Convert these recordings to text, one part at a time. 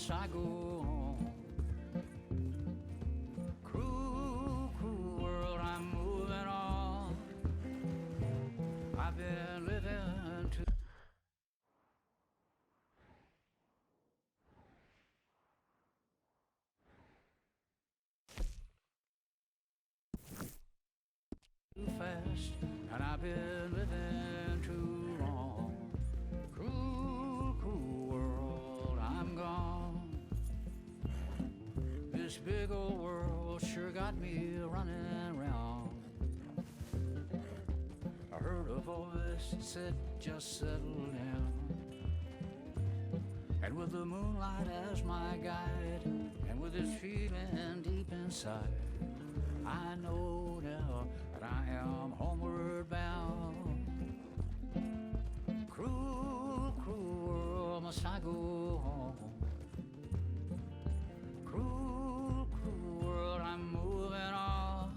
must I go on? Cruel, cruel world, I'm moving on. I've been living too fast, and I've been living too long. Cruel, cruel world, I'm gone. This big old world sure got me running round. I heard a voice that said, just settle down. And with the moonlight as my guide, and with this feeling deep inside, I know now that I am homeward bound. Cruel, cruel world, must I go home? Cruel, cruel world, I'm moving on.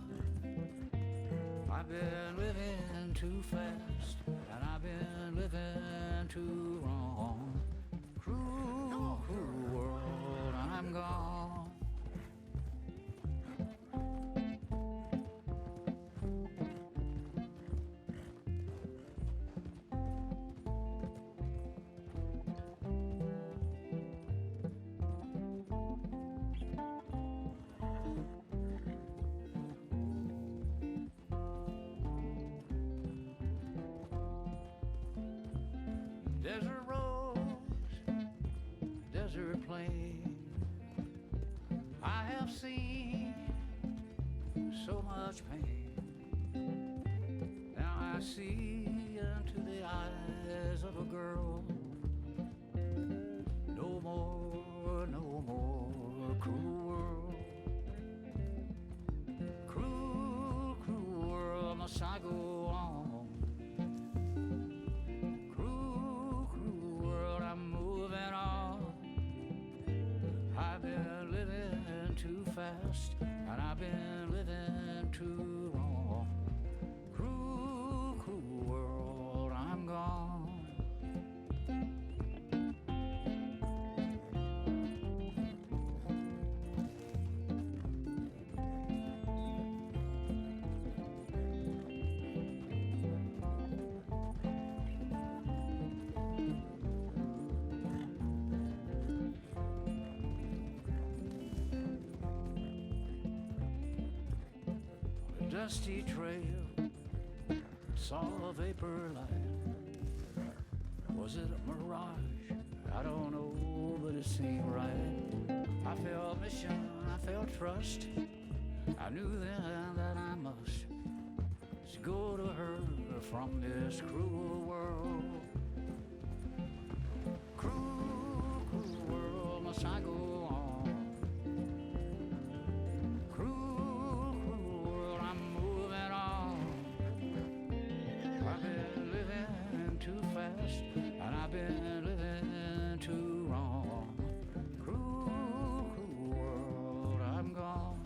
I've been living too fast, and I've been living too wrong. Cruel, cruel world, I'm gone. Desert roads, desert plain, I have seen so much pain. Now I see into the eyes of a girl. No more, no more cruel world. Cruel, cruel world, must I go on? I'm moving on. I've been living too fast, and I've been living too long. Cruel, cruel world, I'm gone. Dusty trail, saw a vapor light. Was it a mirage? I don't know, but it seemed right. I felt mission, I felt trust. I knew then that I must go to her from this cruel world. Cruel, cruel world, must I go on? Too fast, and I've been living too wrong. Cruel, cruel world, I'm gone.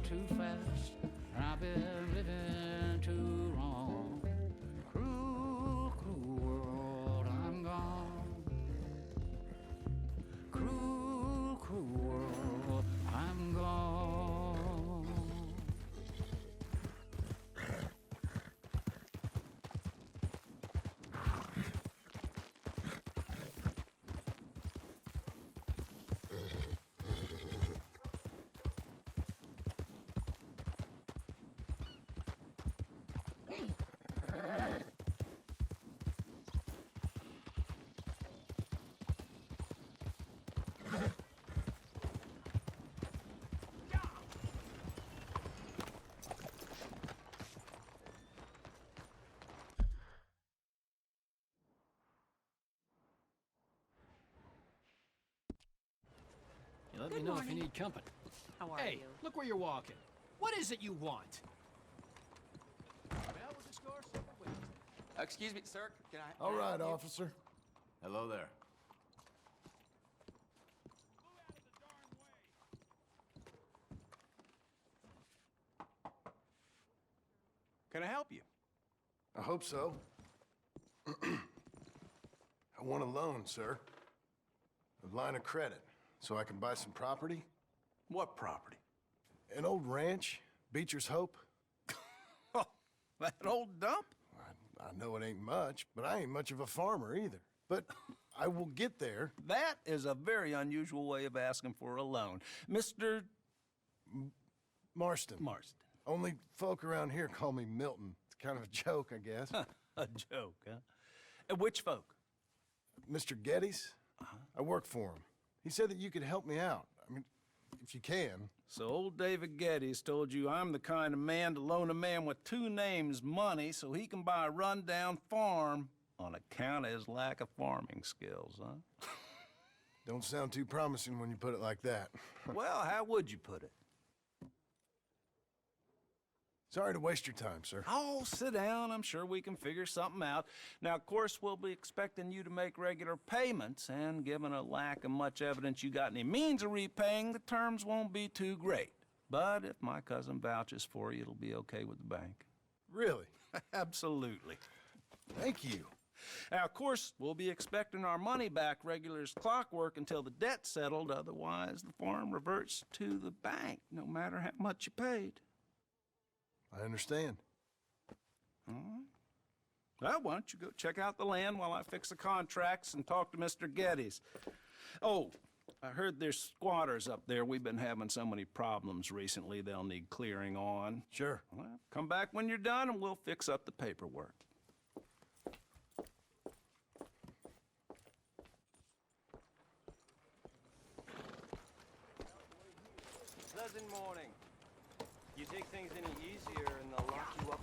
Too fast, and I've been living too wrong. Cruel, cruel world, I'm gone. Cruel, cruel world, I'm gone. Let Good me know if morning. you need company. How are Hey, you? look where you're walking. What is it you want? Well, we'll just go our separate ways. Excuse me, sir. Can I? All can I right, help you? officer. Hello there. Can I help you? I hope so. I want a loan, sir. A line of credit, so I can buy some property. What property? An old ranch, Beecher's Hope. Oh, that old dump? I know it ain't much, but I ain't much of a farmer either. But I will get there. That is a very unusual way of asking for a loan. Mr. Marston. Marston. Only folk around here call me Milton. It's kind of a joke, I guess. A joke, huh? And which folk? Mr. Geddes? I work for him. He said that you could help me out. I mean, if you can. So old David Geddes told you I'm the kind of man to loan a man with two names money so he can buy a rundown farm on account of his lack of farming skills, huh? Don't sound too promising when you put it like that. Well, how would you put it? Sorry to waste your time, sir. Oh, sit down. I'm sure we can figure something out. Now, of course, we'll be expecting you to make regular payments, and given a lack of much evidence you got any means of repaying, the terms won't be too great. But if my cousin vouches for you, it'll be okay with the bank. Really? Absolutely. Thank you. Now, of course, we'll be expecting our money back regular as clockwork until the debt's settled. Otherwise, the farm reverts to the bank, no matter how much you paid. I understand. All right. Well, why don't you go check out the land while I fix the contracts and talk to Mr. Geddes. Oh, I heard there's squatters up there. We've been having so many problems recently, they'll need clearing on. Sure. Well, come back when you're done and we'll fix up the paperwork. Pleasant morning. You take things any easier and they'll lock you up.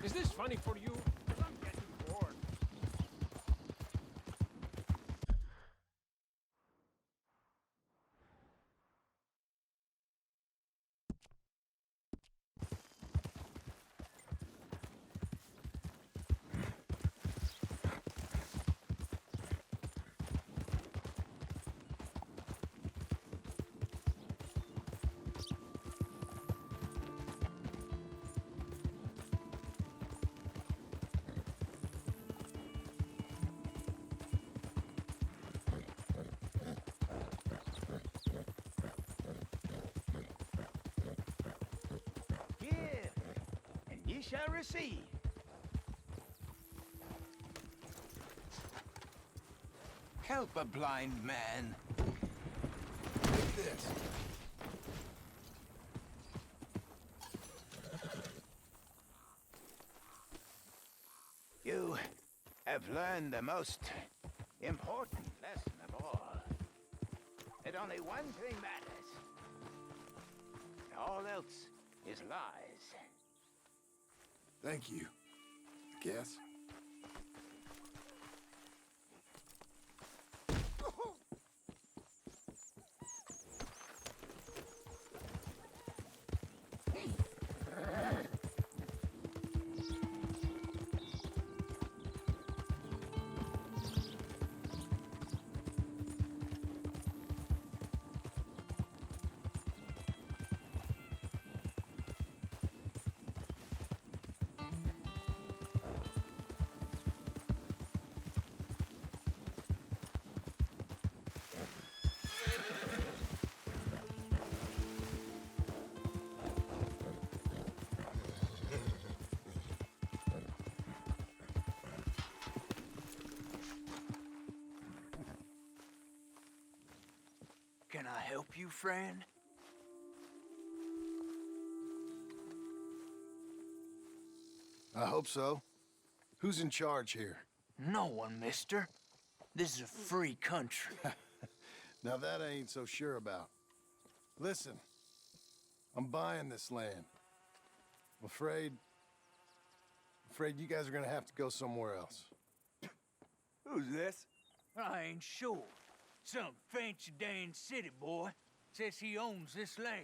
Is this funny for you? I'm getting bored. Give, and ye shall receive. Help a blind man. Take this. You have learned the most important lesson of all. That only one thing matters. And all else is lies. Thank you. I guess. Can I help you, friend? I hope so. Who's in charge here? No one, mister. This is a free country. Now that I ain't so sure about. Listen, I'm buying this land. I'm afraid you guys are gonna have to go somewhere else. Who's this? I ain't sure. Some fancy Dan city boy says he owns this land.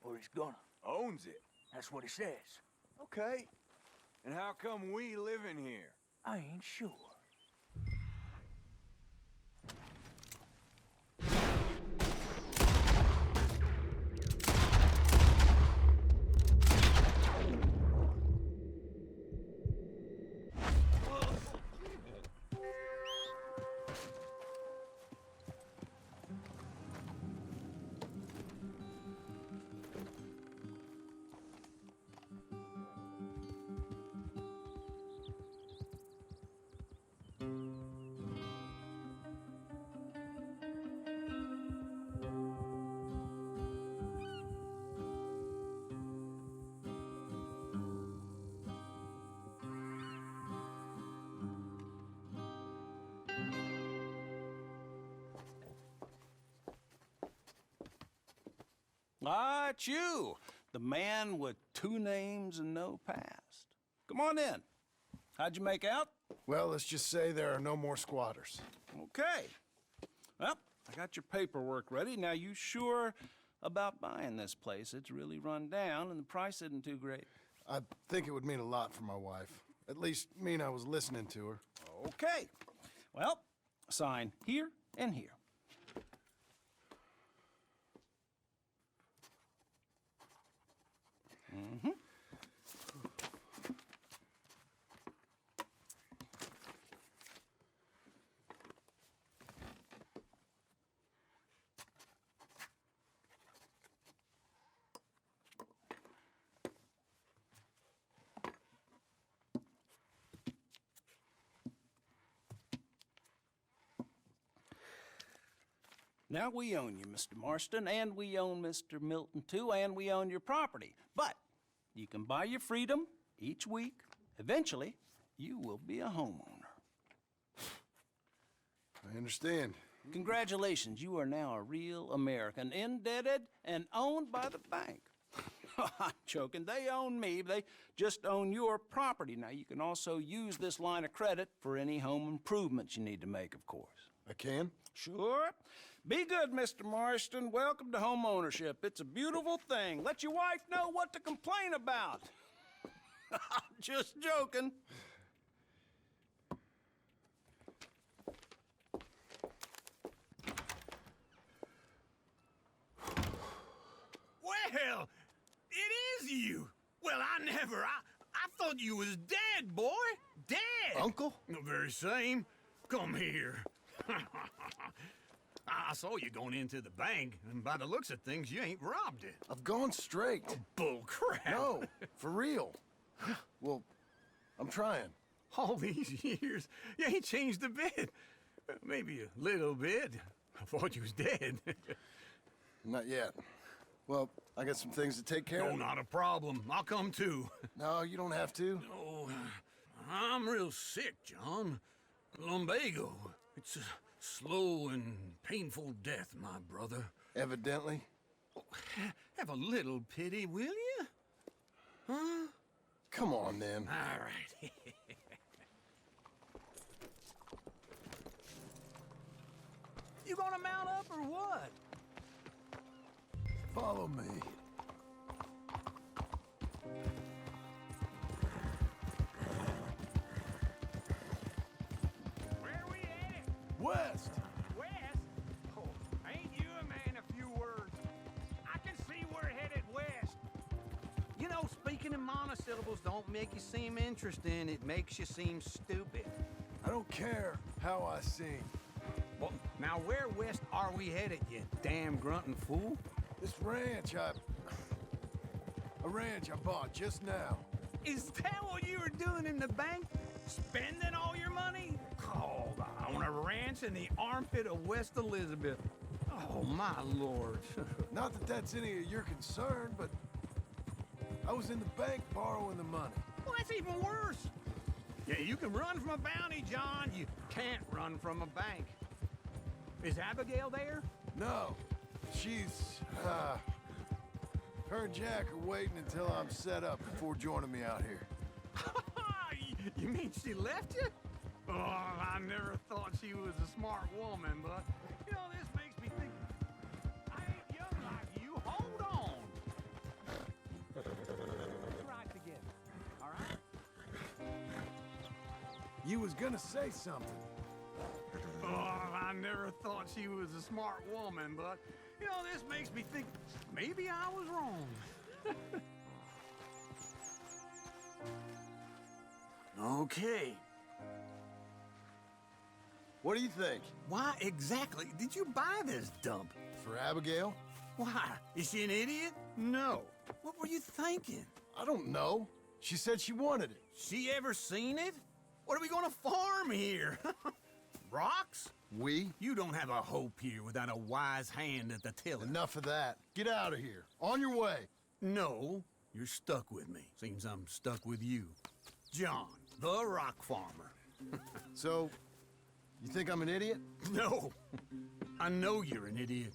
Or he's gonna. Owns it. That's what he says. Okay. And how come we live in here? I ain't sure. Ah, it's you, the man with 2 names and no past. Come on in. How'd you make out? Well, let's just say there are no more squatters. Okay. Well, I got your paperwork ready. Now, you sure about buying this place? It's really run down, and the price isn't too great. I think it would mean a lot for my wife. At least mean I was listening to her. Okay. Well, sign here and here. Mm-hmm. Now we own you, Mr. Marston, and we own Mr. Milton, too, and we own your property. But you can buy your freedom each week. Eventually, you will be a homeowner. I understand. Congratulations, you are now a real American, indebted and owned by the bank. I'm joking, they own me, they just own your property. Now, you can also use this line of credit for any home improvements you need to make, of course. I can? Sure. Be good, Mr. Marston. Welcome to home ownership. It's a beautiful thing. Let your wife know what to complain about. Just joking. Well, it is you. Well, I thought you was dead, boy. Dead. Uncle? The very same. Come here. I saw you going into the bank, and by the looks of things, you ain't robbed it. I've gone straight. Bull crap. No, for real. Well, I'm trying. All these years, you ain't changed a bit. Maybe a little bit. I thought you was dead. Not yet. Well, I got some things to take care No, of. not a problem. I'll come too. No, you don't have to. Oh, I'm real sick, John. Lumbago. It's a slow and painful death, my brother. Evidently. Have a little pity, will you? Huh? Come on, then. All right. You gonna mount up or what? Follow me. Where we at? West! West? Oh, ain't you a man of few words? I can see we're headed west. You know, speaking in monosyllables don't make you seem interesting. It makes you seem stupid. I don't care how I sing. Well, now where west are we headed, you damn grunting fool? This ranch I bought just now. Is that what you were doing in the bank? Spending all your money? Oh, on a ranch in the armpit of West Elizabeth. Oh, my lord. Not that that's any of your concern, but I was in the bank borrowing the money. Well, that's even worse. Yeah, you can run from a bounty, John. You can't run from a bank. Is Abigail there? No, she's, her and Jack are waiting until I'm set up before joining me out here. You mean she left you? Oh, I never thought she was a smart woman, but, you know, this makes me think, I ain't young like you. Hold on. Let's ride together, all right? You was gonna say something. Oh, I never thought she was a smart woman, but, you know, this makes me think maybe I was wrong. Okay. What do you think? Why exactly did you buy this dump? For Abigail? Why? Is she an idiot? No. What were you thinking? I don't know. She said she wanted it. She ever seen it? What are we gonna farm here? Rocks? We? You don't have a hope here without a wise hand at the tiller. Enough of that. Get out of here. On your way. No, you're stuck with me. Seems I'm stuck with you. John, the rock farmer. So, you think I'm an idiot? No, I know you're an idiot.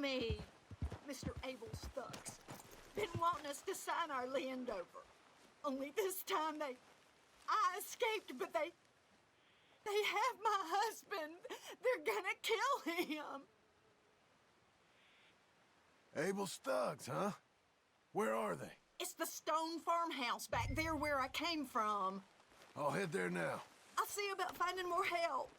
me, Mr. Abel Stucks. Been wanting us to sign our land over. Only this time I escaped, but they have my husband. They're gonna kill him. Abel Stucks, huh? Where are they? It's the stone farmhouse back there where I came from. I'll head there now. I'll see about finding more help.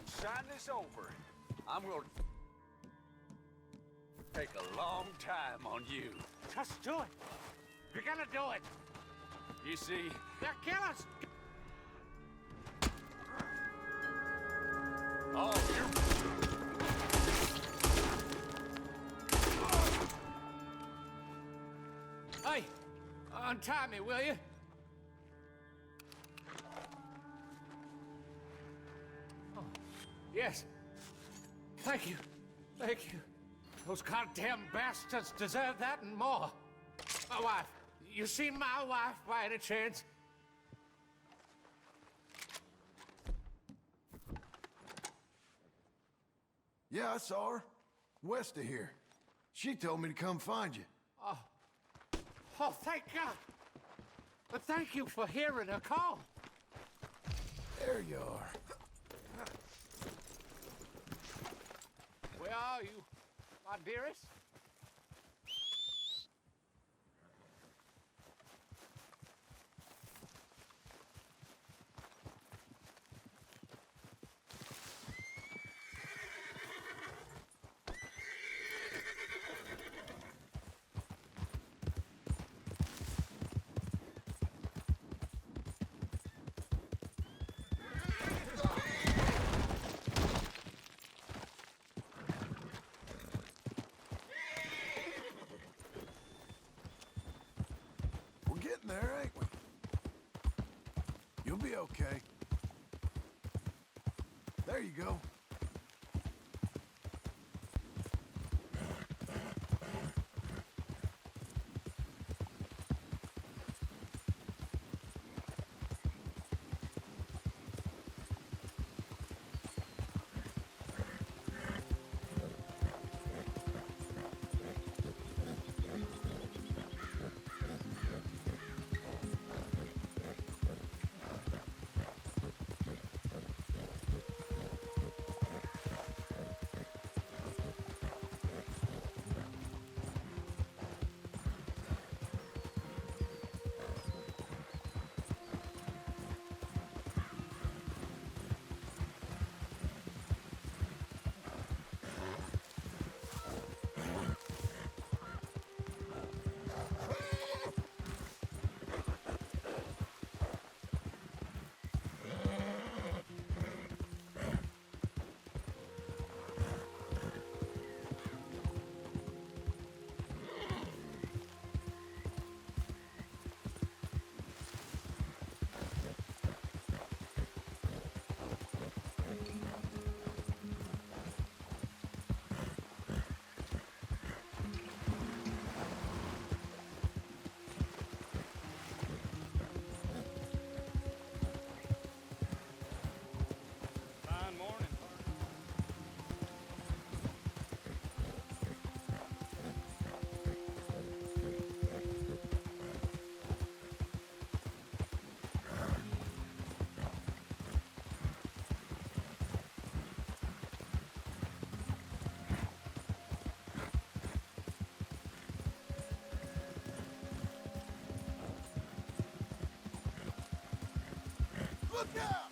sign this over, I'm gonna take a long time on you. Just do it. You're gonna do it. You see, They'll kill us. oh, you're... Hey, untie me, will you? Oh, yes. Thank you. Thank you. Those goddamn bastards deserve that and more. My wife. You seen my wife by any chance? Yeah, I saw her. West of here. She told me to come find you. Oh, thank God. But thank you for hearing her call. There you are. Where are you, my dearest? We're getting there, ain't we? You'll be okay. There you go. Look out!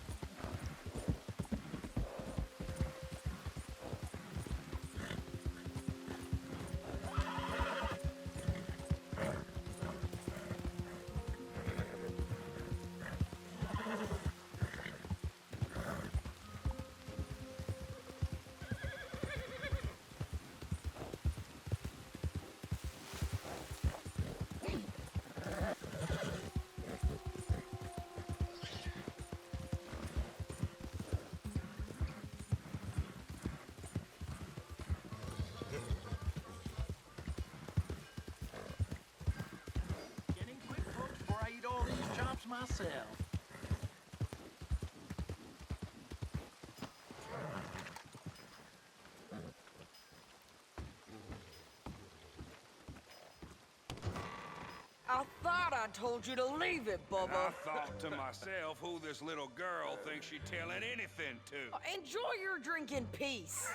Myself. I thought I told you to leave it, Bubba. I thought to myself who this little girl thinks she's telling anything to. Enjoy your drink in peace.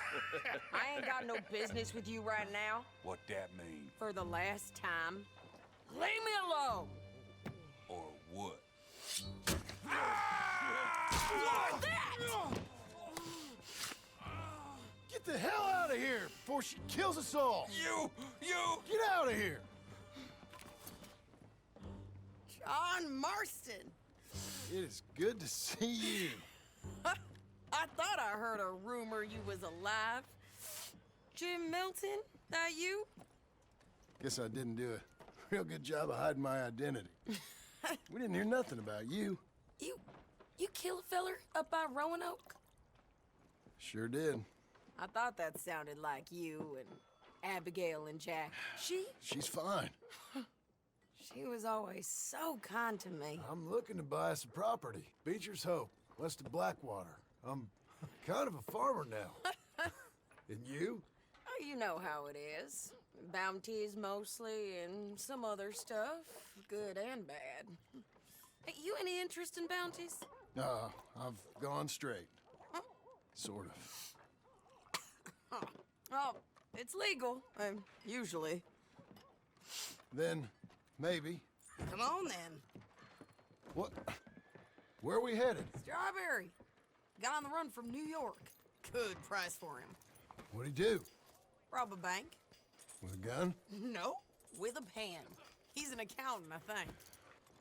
I ain't got no business with you right now. What that mean? For the last time, leave me alone. Or what? What's that? Get the hell out of here before she kills us all! You! Get out of here! John Marston. It is good to see you. I thought I heard a rumor you was alive. Jim Milton, that you? Guess I didn't do a real good job of hiding my identity. We didn't hear nothing about you. You kill a feller up by Roanoke? Sure did. I thought that sounded like you and Abigail and Jack. She's fine. She was always so kind to me. I'm looking to buy us a property. Beecher's Hope, west of Blackwater. I'm kind of a farmer now. And you? Oh, you know how it is. Bounties mostly and some other stuff, good and bad. Hey, you any interest in bounties? I've gone straight. Huh? Sort of. Oh, it's legal, usually. Then, maybe. Come on, then. What? Where are we headed? Strawberry. Got on the run from New York. Good price for him. What'd he do? Rob a bank? With a gun? No, with a pen. He's an accountant, I think.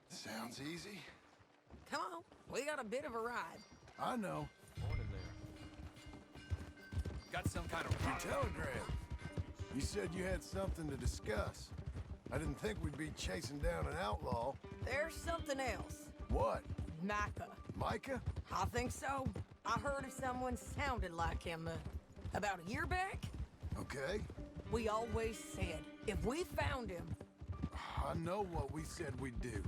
Sounds easy. Come on, we got a bit of a ride. I know. Morning there. Got some kind of Your telegram. You said you had something to discuss. I didn't think we'd be chasing down an outlaw. There's something else. What? Micah. Micah? I think so. I heard of someone sounded like him about a year back. Okay. We always said, if we found him... I know what we said we'd do.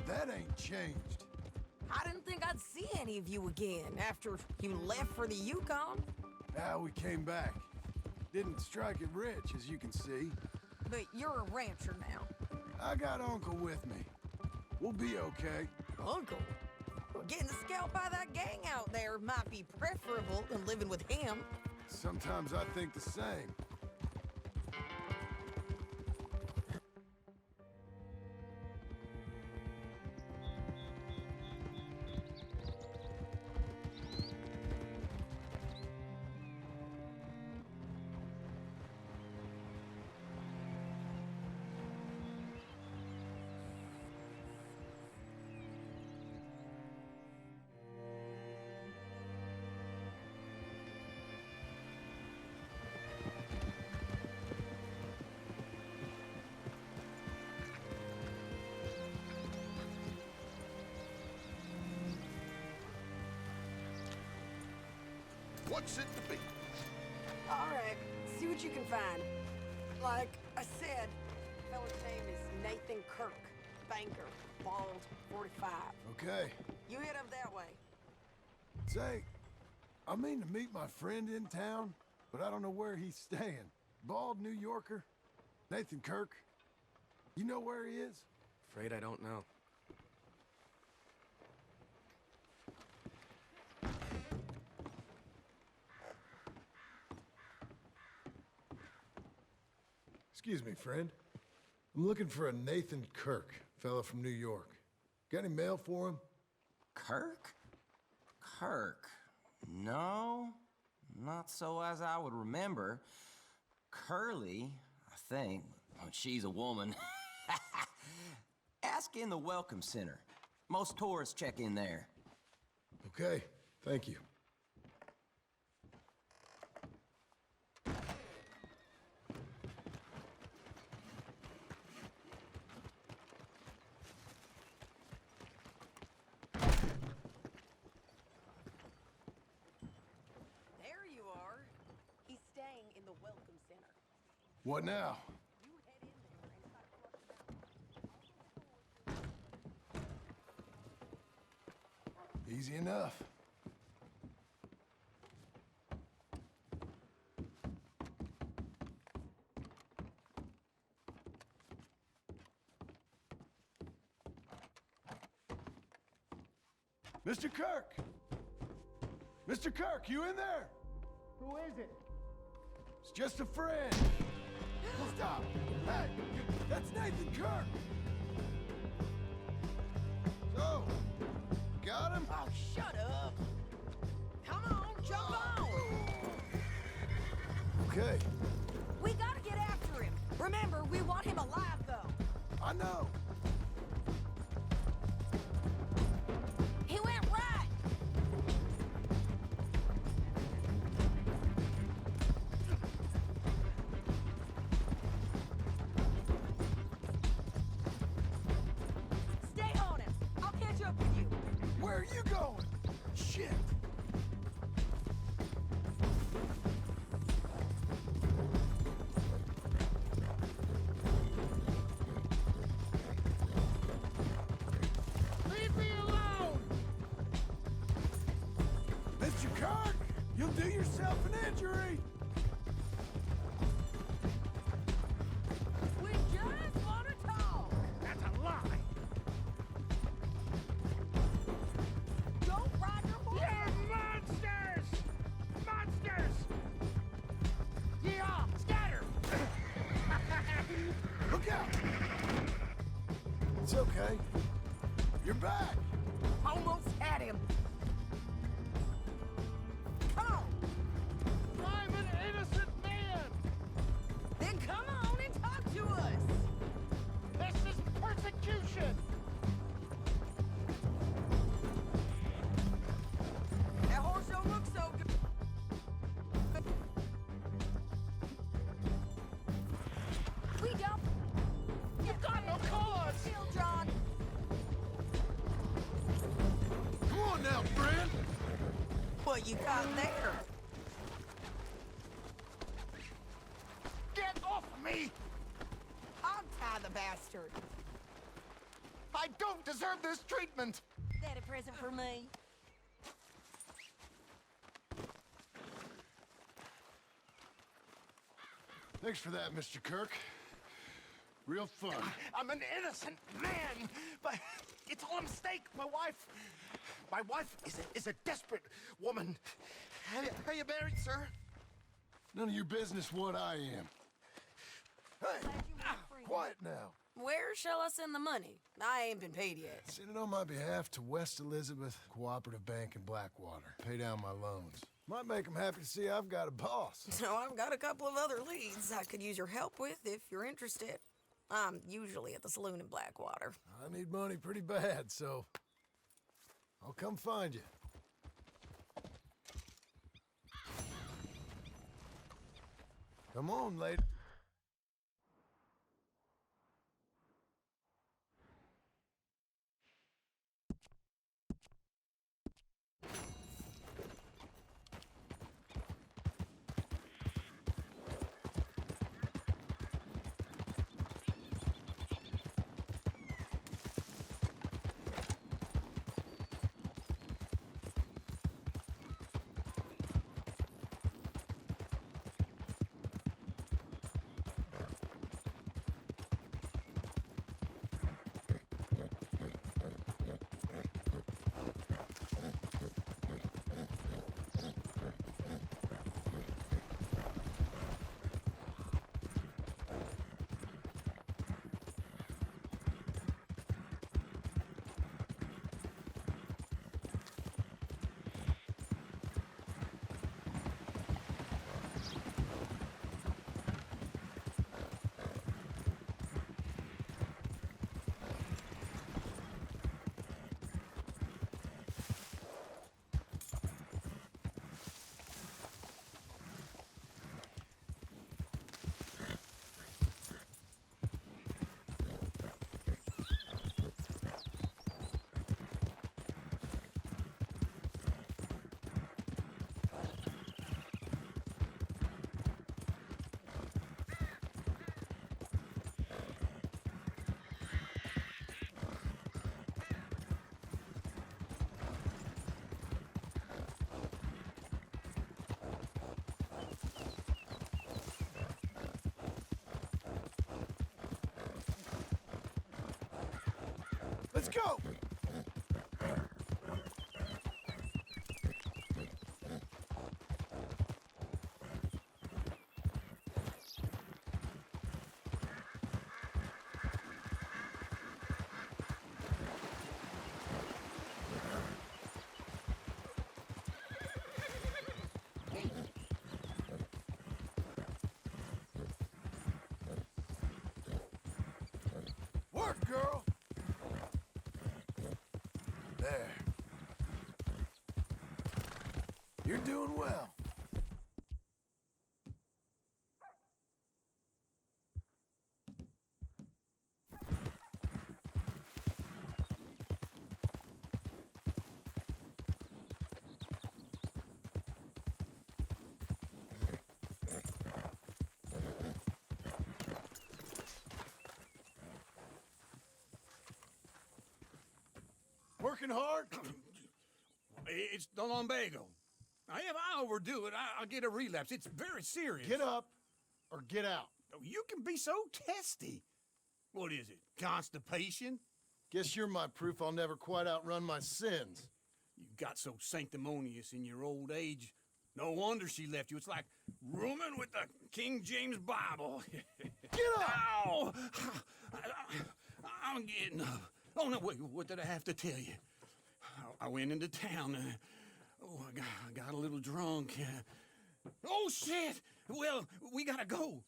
That ain't changed. I didn't think I'd see any of you again after you left for the Yukon. We came back. Didn't strike it rich, as you can see. But you're a rancher now. I got Uncle with me. We'll be okay. Uncle? Getting scalped by that gang out there might be preferable than living with him. Sometimes I think the same. What's it to be? All right, see what you can find. Like I said, fella's name is Nathan Kirk, banker, bald, 45. Okay. You head up that way. Say, I mean to meet my friend in town, but I don't know where he's staying. Bald New Yorker? Nathan Kirk? You know where he is? Afraid I don't know. Excuse me, friend. I'm looking for a Nathan Kirk, fella from New York. Got any mail for him? Kirk? Kirk? No, not so as I would remember. Curly, I think. Oh, she's a woman. Ask in the Welcome Center. Most tourists check in there. Okay, thank you. What now? Easy enough. Mr. Kirk! Mr. Kirk, you in there? Who is it? It's just a friend. Stop! Hey, that's Nathan Kirk! So, got him? Oh, shut up! Come on, jump on! Okay, We gotta get after him. Remember, we want him alive, though. I know. He went right. Stay on him. I'll catch up with you. Where are you going? Shit. Leave me alone! Mr. Kirk, you'll do yourself an injury. We just want to talk. That's a lie! Don't ride your horse. You're monsters! Monsters! Yeah, scatter! Look out! It's okay. You're back. Almost had him. Come on. I'm an innocent man! Then come on and talk to us. This is persecution! That horse don't look so good. We don't. You've got no cause! Still, John. Come on now, friend. What you got there? Get off me! Untie the bastard. I don't deserve this treatment! That a present for me? Thanks for that, Mr. Kirk. Real fun. I'm an innocent man, but it's all a mistake. My wife is a desperate woman. Are you married, sir? None of your business what I am. Hey, quiet now. Where shall I send the money? I ain't been paid yet. Send it on my behalf to West Elizabeth Cooperative Bank in Blackwater. Pay down my loans. Might make them happy to see I've got a boss. So I've got a couple of other leads I could use your help with if you're interested. I'm usually at the saloon in Blackwater. I need money pretty bad, so I'll come find you. Come on, lady. Let's go! Work, girl! There. You're doing well. Working hard? It's the lumbago. Now, if I overdo it, I'll get a relapse. It's very serious. Get up or get out. You can be so testy. What is it, constipation? Guess you're my proof I'll never quite outrun my sins. You got so sanctimonious in your old age. No wonder she left you. It's like rooming with the King James Bible. Get up! Ow! I'm getting up. Oh, no, wait, what did I have to tell you? I went into town. I got a little drunk. Oh, shit! Well, we gotta go.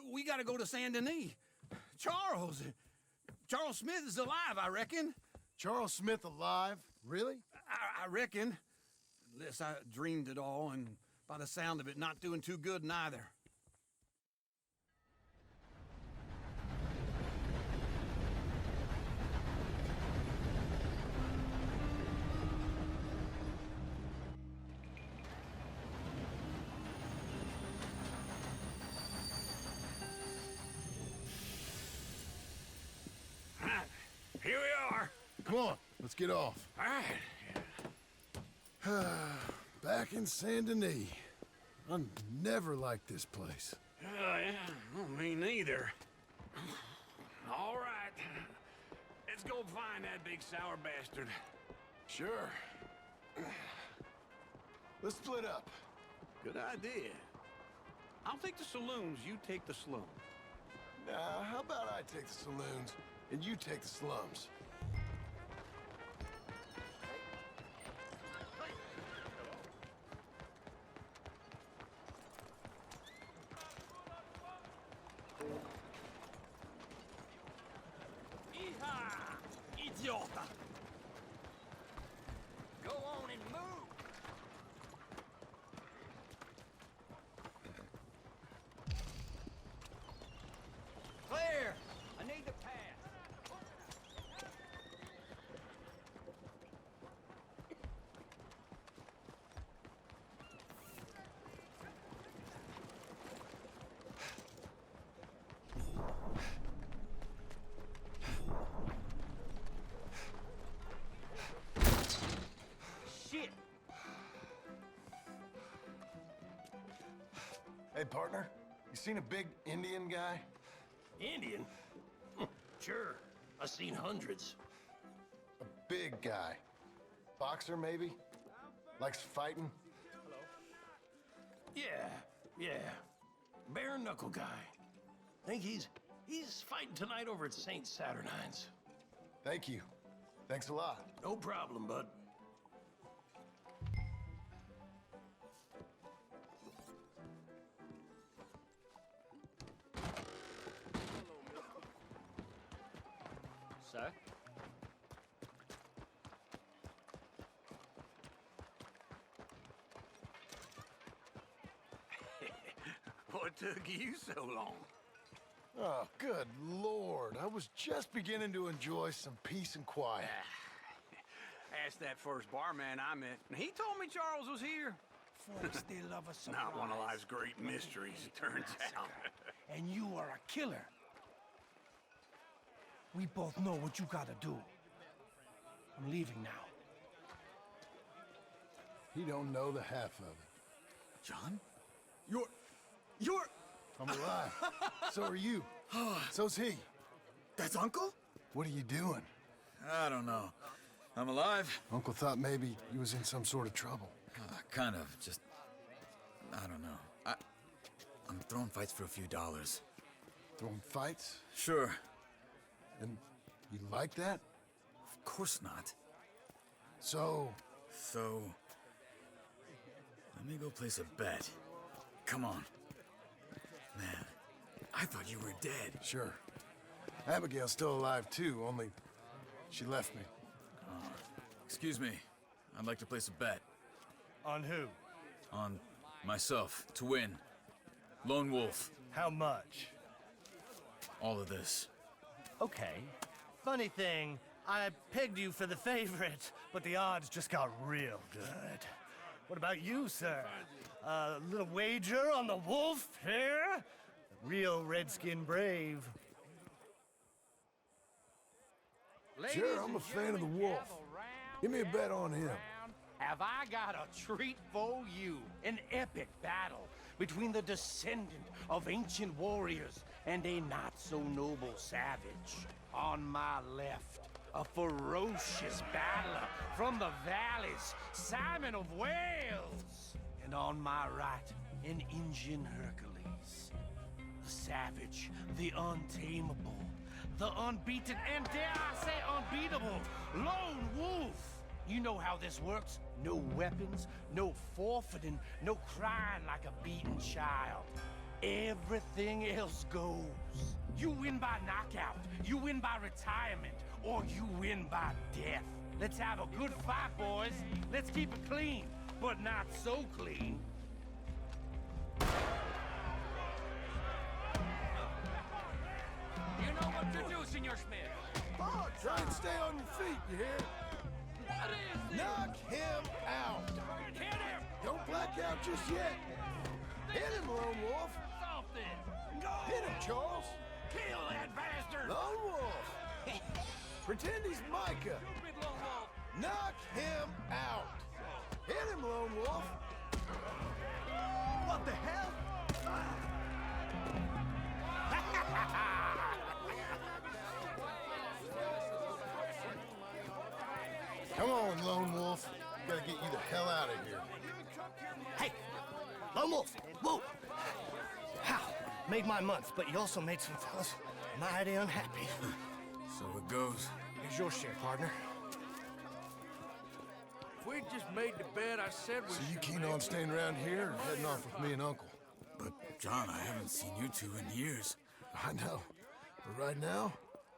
We gotta go to Saint Denis. Charles Smith is alive, I reckon. Charles Smith alive? Really? I reckon. Unless I dreamed it all, and by the sound of it, not doing too good neither. Here we are. Come on, let's get off. All right. Back in Saint Denis. I never liked this place. Yeah, well, me neither. All right. Let's go find that big sour bastard. Sure. Let's split up. Good idea. I'll take the saloons, you take the slum. Now, how about I take the saloons and you take the slums? Idiota! Go on and move. Clear. I need to pass. Shit. Hey, partner, you seen a big Indian guy? Indian? Sure. I've seen hundreds. A big guy. Boxer, maybe? Likes fighting? Yeah. Bare knuckle guy. Think he's fighting tonight over at St. Saturnine's. Thank you. Thanks a lot. No problem, bud. Sir? What took you so long? Oh, good Lord. I was just beginning to enjoy some peace and quiet. Asked that first barman I met, and he told me Charles was here. Folks, they love a surprise. Not one of life's great mysteries, it turns out. And you are a killer. We both know what you gotta do. I'm leaving now. He don't know the half of it. John? You're... I'm alive. So are you. So's he. That's Uncle? What are you doing? I don't know. I'm alive. Uncle thought maybe you was in some sort of trouble. Kind of. Just... I don't know. I'm throwing fights for a few dollars. Throwing fights? Sure. And you like that? Of course not. So... Let me go place a bet. Come on. Man, I thought you were dead. Sure. Abigail's still alive too, only she left me. Excuse me. I'd like to place a bet. On who? On myself, to win. Lone Wolf. How much? All of this. Okay. Funny thing, I pegged you for the favorite, but the odds just got real good. What about you, sir? A little wager on the wolf here? Real redskin brave. Sure, I'm a fan of the wolf. Give me a bet on him. Have I got a treat for you? An epic battle between the descendant of ancient warriors and a not-so-noble savage. On my left, a ferocious battler from the valleys, Simon of Wales. And on my right, an Indian Hercules. The savage, the untamable, the unbeaten, and dare I say unbeatable, Lone Wolf. You know how this works. No weapons, no forfeiting, no crying like a beaten child. Everything else goes. You win by knockout, you win by retirement, or you win by death. Let's have a good fight, boys. Let's keep it clean, but not so clean. You know what to do, Senor Smith. Oh, try and stay on your feet, you hear? What is this? Knock him out. Hit him! Don't black out just yet. Hit him, Lone Wolf. Something! Go! Hit him, Charles. Kill that bastard! Lone Wolf. Pretend he's Micah. Stupid Lone Wolf! Knock him out. Hit him, Lone Wolf. What the hell? Come on, Lone Wolf. We gotta get you the hell out of here. Hey, Lone Wolf, whoa! How? Made my month, but you also made some fellas mighty unhappy. So it goes. Here's your share, partner. If we'd just made the bet I said we So you should keen make, on staying around here or heading off with me and Uncle? But, John, I haven't seen you two in years. I know. But right now,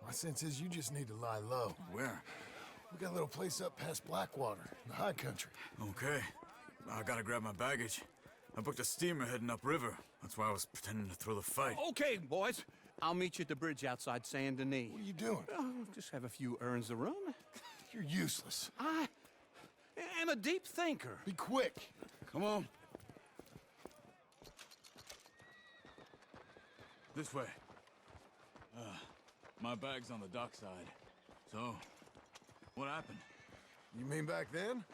my sense is you just need to lie low. Where? We got a little place up past Blackwater, in the high country. Okay. I gotta grab my baggage. I booked a steamer heading upriver. That's why I was pretending to throw the fight. Okay, boys. I'll meet you at the bridge outside Saint Denis. What are you doing? Oh, just have a few urns of rum. You're useless. I am a deep thinker. Be quick. Come on. This way. My bag's on the dockside. So, what happened? You mean back then?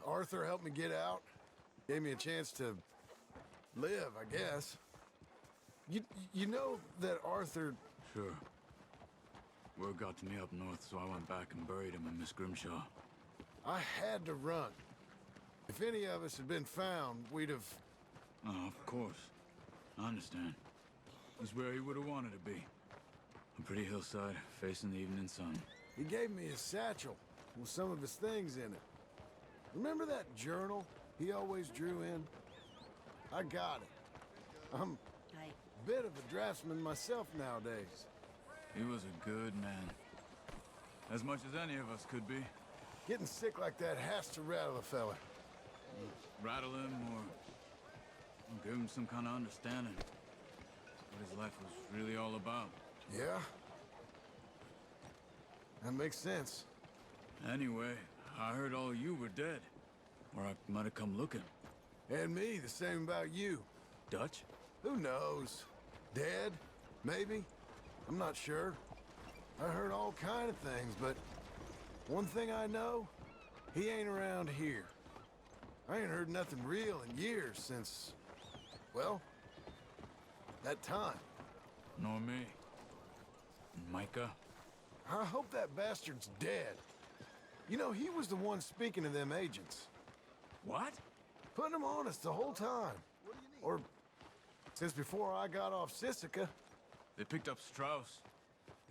Arthur helped me get out. Gave me a chance to live, I guess. You know that Arthur... Sure. Word got to me up north, so I went back and buried him in Miss Grimshaw. I had to run. If any of us had been found, we'd have... Oh, of course. I understand. He's where he would have wanted to be. A pretty hillside, facing the evening sun. He gave me his satchel with some of his things in it. Remember that journal he always drew in? I got it. I'm a bit of a draftsman myself nowadays. He was a good man. As much as any of us could be. Getting sick like that has to rattle a fella. Rattle him or give him some kind of understanding. What his life was really all about. Yeah? That makes sense. Anyway, I heard all you were dead. Or I might have come looking. And me, the same about you. Dutch? Who knows? Dead? Maybe? I'm not sure. I heard all kind of things, but one thing I know, he ain't around here. I ain't heard nothing real in years since, well, that time. Nor me. Micah? I hope that bastard's dead. You know, he was the one speaking to them agents. What? Putting them on us the whole time. Or since before I got off Sisika. They picked up Strauss.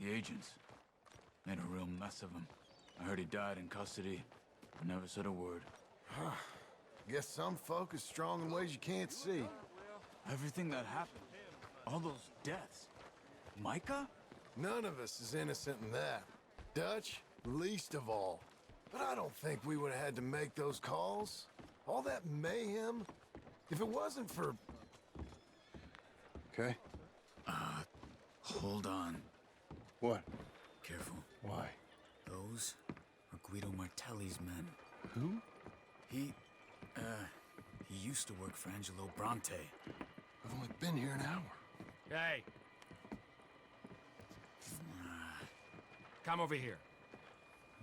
The agents. Made a real mess of him. I heard he died in custody. I never said a word. Guess some folk is strong in ways you can't see. Everything that happened. All those deaths. Micah? None of us is innocent in that. Dutch, least of all. But I don't think we would have had to make those calls. All that mayhem. If it wasn't for... Okay. Hold on. What? Careful. Why? Those are Guido Martelli's men. Who? He used to work for Angelo Bronte. I've only been here an hour. Hey. Come over here.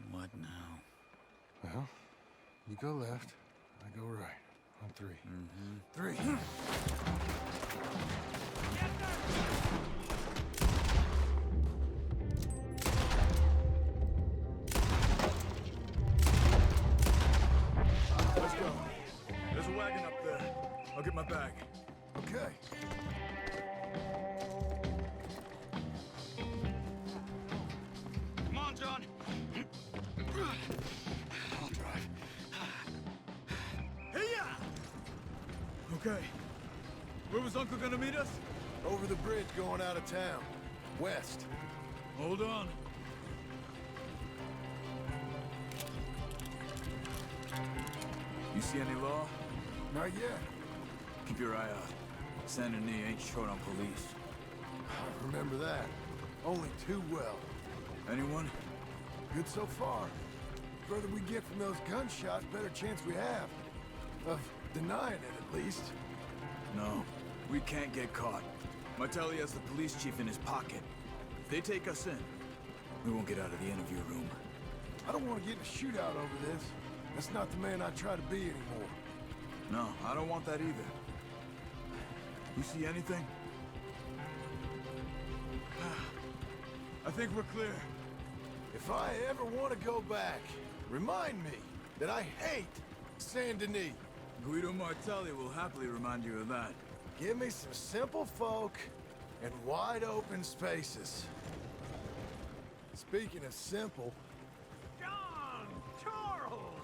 What now? Well, you go left, I go right. On three. Mm-hmm. 3. Let's go. There's a wagon up there. I'll get my bag. Okay. Come on, John. I'll drive. Hey-ya! Okay. Where was Uncle gonna meet us? Over the bridge going out of town. West. Hold on. You see any law? Not yet. Keep your eye out. Saint Denis ain't short on police. I remember that. Only too well. Anyone? Good so far. Further we get from those gunshots, better chance we have. Of denying it, at least. No, we can't get caught. Martelli has the police chief in his pocket. If they take us in, we won't get out of the interview room. I don't want to get in a shootout over this. That's not the man I try to be anymore. No, I don't want that either. You see anything? I think we're clear. If I ever want to go back, remind me that I hate Saint Denis. Guido Martelli will happily remind you of that. Give me some simple folk and wide open spaces. Speaking of simple, John! Charles!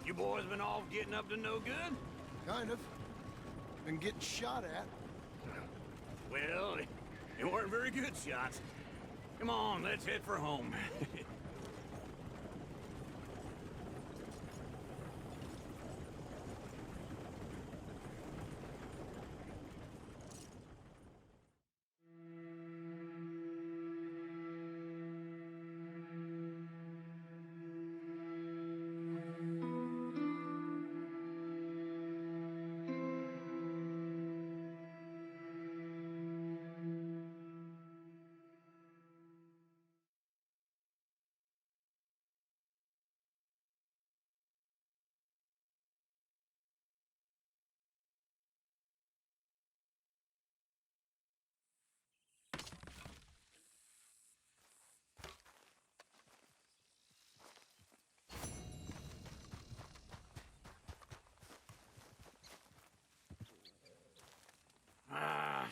You boys been off getting up to no good? kind of. Been getting shot at. Well, they weren't very good shots. Come on, let's head for home.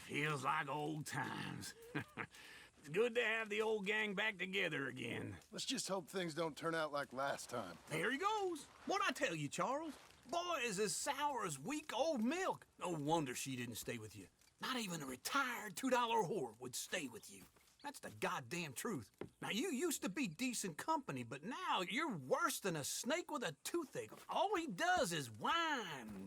Feels like old times. It's good to have the old gang back together again. Let's just hope things don't turn out like last time. There he goes. What'd I tell you, Charles? Boy is as sour as week-old milk. No wonder she didn't stay with you. Not even a retired $2 whore would stay with you. That's the goddamn truth. Now, you used to be decent company, but now you're worse than a snake with a toothache. All he does is whine,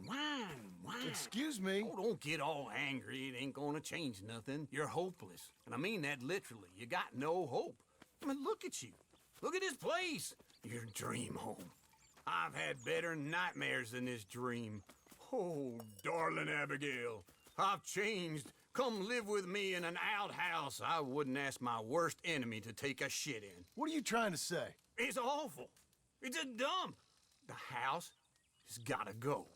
whine, whine. Excuse me? Oh, don't get all angry. It ain't gonna change nothing. You're hopeless. And I mean that literally. You got no hope. I mean, look at you. Look at this place. Your dream home. I've had better nightmares than this dream. Oh, darling Abigail, I've changed. Come live with me in an outhouse I wouldn't ask my worst enemy to take a shit in. What are you trying to say? It's awful. It's a dump. The house has gotta go.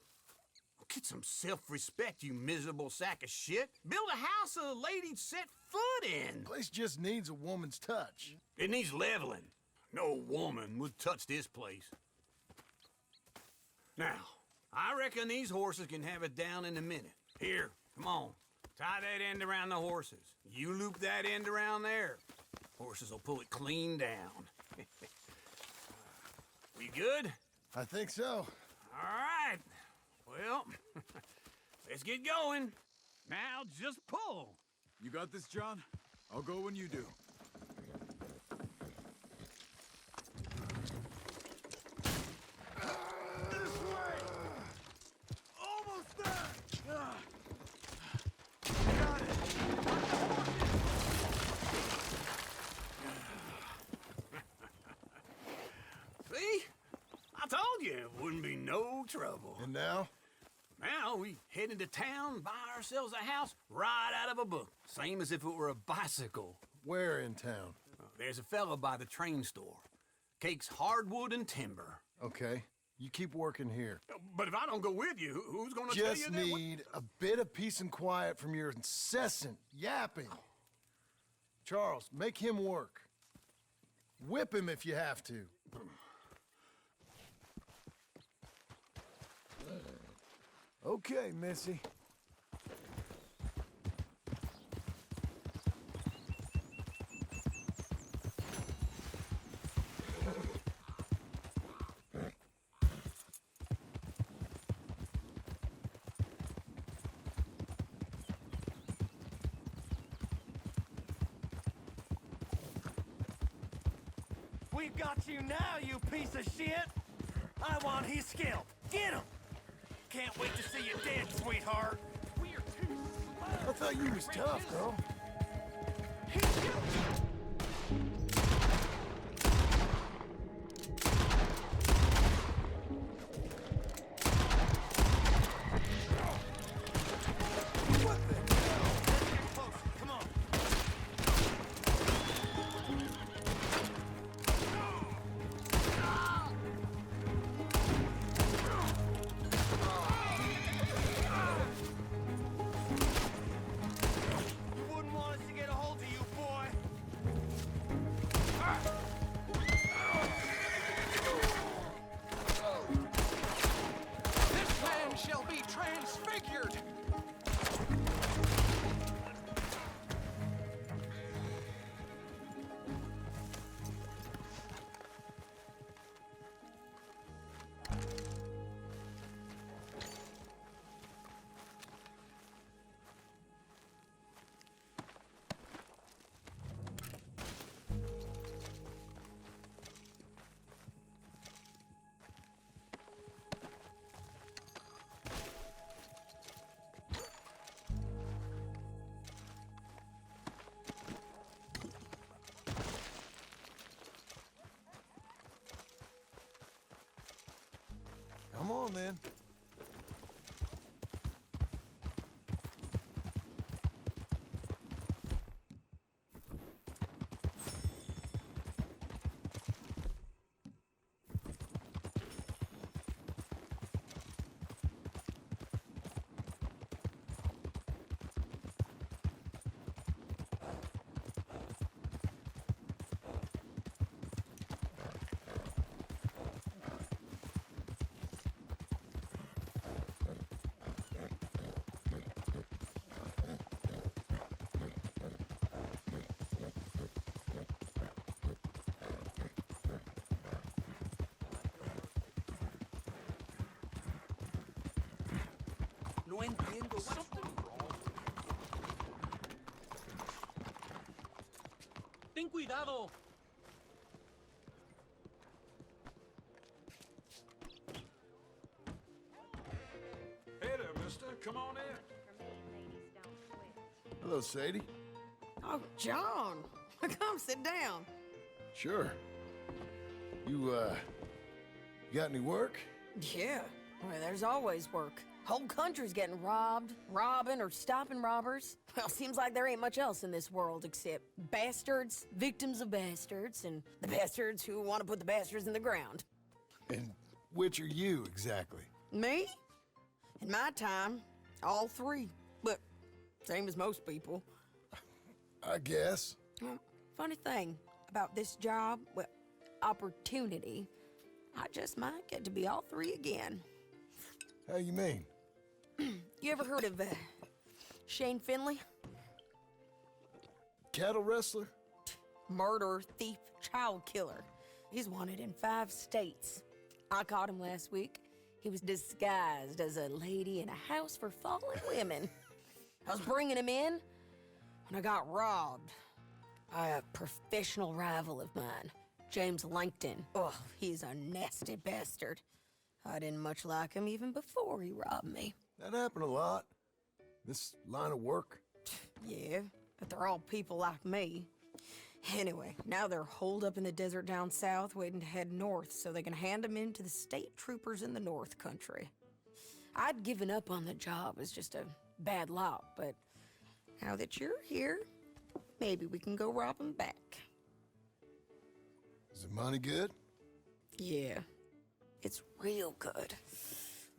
Get some self-respect, you miserable sack of shit. Build a house a lady'd set foot in. Place just needs a woman's touch. It needs leveling. No woman would touch this place. Now, I reckon these horses can have it down in a minute. Here, come on. Tie that end around the horses. You loop that end around there. Horses will pull it clean down. We good? I think so. All right. Well, let's get going. Now just pull. You got this, John? I'll go when you do. This way! Almost there! Got it! See? I told you it wouldn't be no trouble. And now? Now we head into town, buy ourselves a house right out of a book. Same as if it were a bicycle. Where in town? There's a fella by the train store. Cakes hardwood and timber. Okay, you keep working here. But if I don't go with you, who's gonna tell you Just that? need a bit of peace and quiet from your incessant yapping. Charles, make him work. Whip him if you have to. Okay, Missy. We got you now, you piece of shit! I want his scalp. Get him! Can't wait to see you dead, sweetheart. I thought you was tough, girl. Come on, then. No entiendo. Something wrong. Ten cuidado! Hey there, mister. Come on in. Hello, Sadie. Oh, John. Come sit down. Sure. You got any work? Yeah. Well, there's always work. Whole country's getting robbed, robbing, or stopping robbers. Well, seems like there ain't much else in this world except bastards, victims of bastards, and the bastards who want to put the bastards in the ground. And which are you, exactly? Me? In my time, all three. But same as most people. I guess. Well, funny thing about this job, well, opportunity, I just might get to be all three again. How you mean? You ever heard of Shane Finley? Cattle wrestler? Murderer, thief, child killer. He's wanted in 5 states. I caught him last week. He was disguised as a lady in a house for fallen women. I was bringing him in when I got robbed by a professional rival of mine, James Langton. Oh, he's a nasty bastard. I didn't much like him even before he robbed me. That happened a lot. This line of work. Yeah, but they're all people like me. Anyway, now they're holed up in the desert down south waiting to head north so they can hand them in to the state troopers in the north country. I'd given up on the job as just a bad lot, but now that you're here, maybe we can go rob them back. Is the money good? Yeah, it's real good.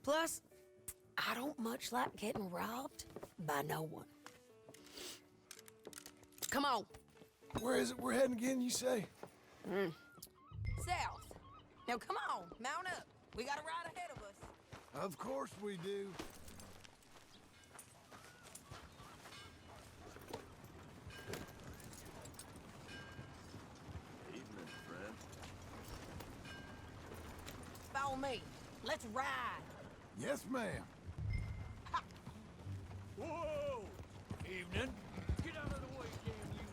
Plus, I don't much like getting robbed by no one. Come on. Where is it we're heading again, you say? South. Now come on, mount up. We got a ride ahead of us. Of course we do. Evening, friend. Follow me. Let's ride. Yes, ma'am. Whoa! Evening. Get out of the way, damn you.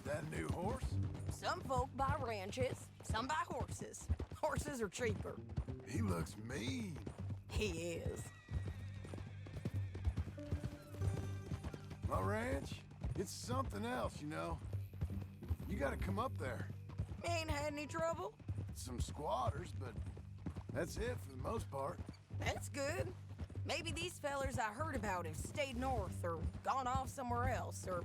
That a new horse? Some folk buy ranches, some buy horses. Horses are cheaper. He looks mean. He is. My ranch, it's something else, you know. You gotta come up there. Ain't had any trouble? Some squatters, but that's it for the most part. That's good. Maybe these fellers I heard about have stayed north or gone off somewhere else or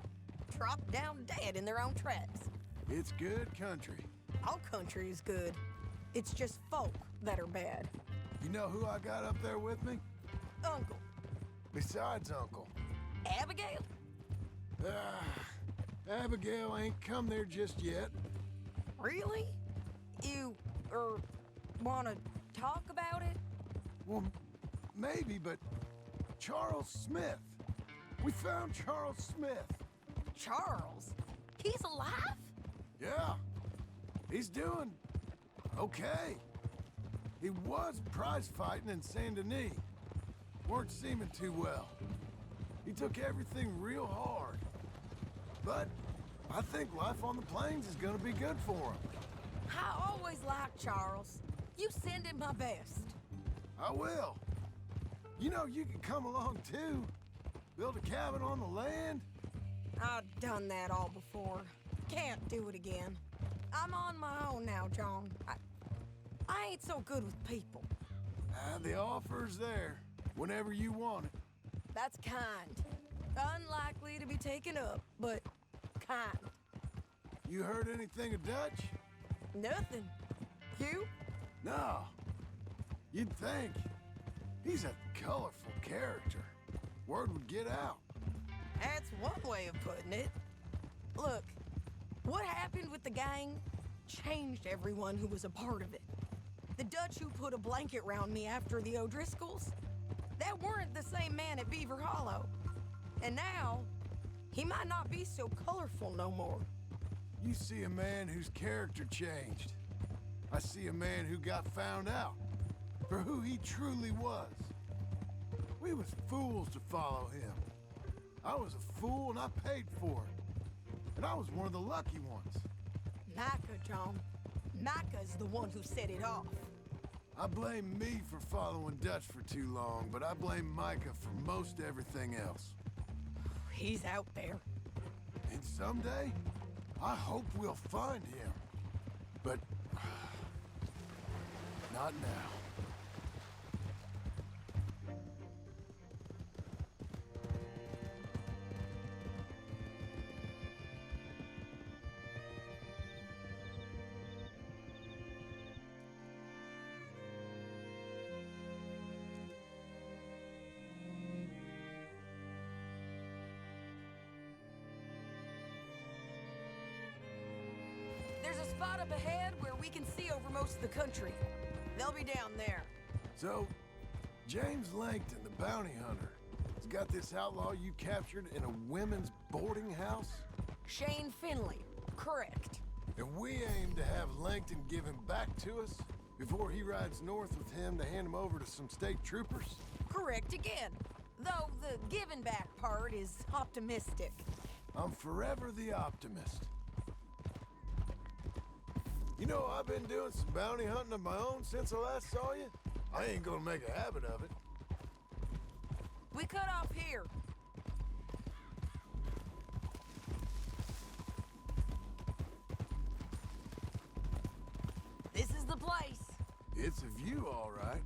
dropped down dead in their own tracks. It's good country. All country is good. It's just folk that are bad. You know who I got up there with me? Uncle. Besides Uncle. Abigail? Abigail ain't come there just yet. Really? You, wanna talk about it? Well, maybe, but Charles Smith. We found Charles Smith. Charles? He's alive? Yeah. He's doing okay. He was prize fighting in Saint Denis. Weren't seeming too well. He took everything real hard. But I think life on the plains is gonna be good for him. I always liked Charles. You send him my best. I will. You know, you can come along too. Build a cabin on the land. I've done that all before. Can't do it again. I'm on my own now, John. I ain't so good with people. The offer's there, whenever you want it. That's kind. Unlikely to be taken up, but kind. You heard anything of Dutch? Nothing. You? No. You'd think. He's a colorful character. Word would get out. That's one way of putting it. Look, what happened with the gang changed everyone who was a part of it. The Dutch who put a blanket round me after the O'Driscolls, that weren't the same man at Beaver Hollow. And now, he might not be so colorful no more. You see a man whose character changed. I see a man who got found out for who he truly was. We was fools to follow him. I was a fool and I paid for it. And I was one of the lucky ones. Micah, John. Micah's the one who set it off. I blame me for following Dutch for too long, but I blame Micah for most everything else. He's out there. And someday, I hope we'll find him. But not now. There's a spot up ahead where we can see over most of the country. They'll be down there. So, James Langton, the bounty hunter, has got this outlaw you captured in a women's boarding house? Shane Finley, correct. And we aim to have Langton give him back to us before he rides north with him to hand him over to some state troopers? correct again. Though the giving back part is optimistic. I'm forever the optimist. You know, I've been doing some bounty hunting of my own since I last saw you. I ain't gonna make a habit of it. We cut off here. This is the place. It's a view, all right.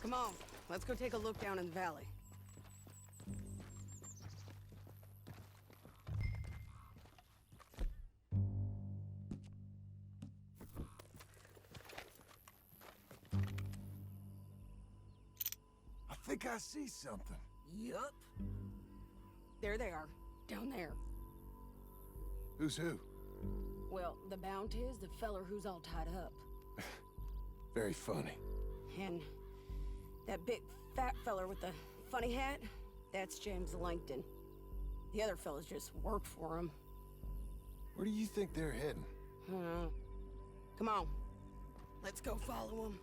Come on, let's go take a look down in the valley. I think I see something. Yup. There they are, down there. Who's who? Well, the bounty is the feller who's all tied up. Very funny. And that big fat feller with the funny hat, that's James Langton. The other fellas just work for him. Where do you think they're heading? Come on, let's go follow them.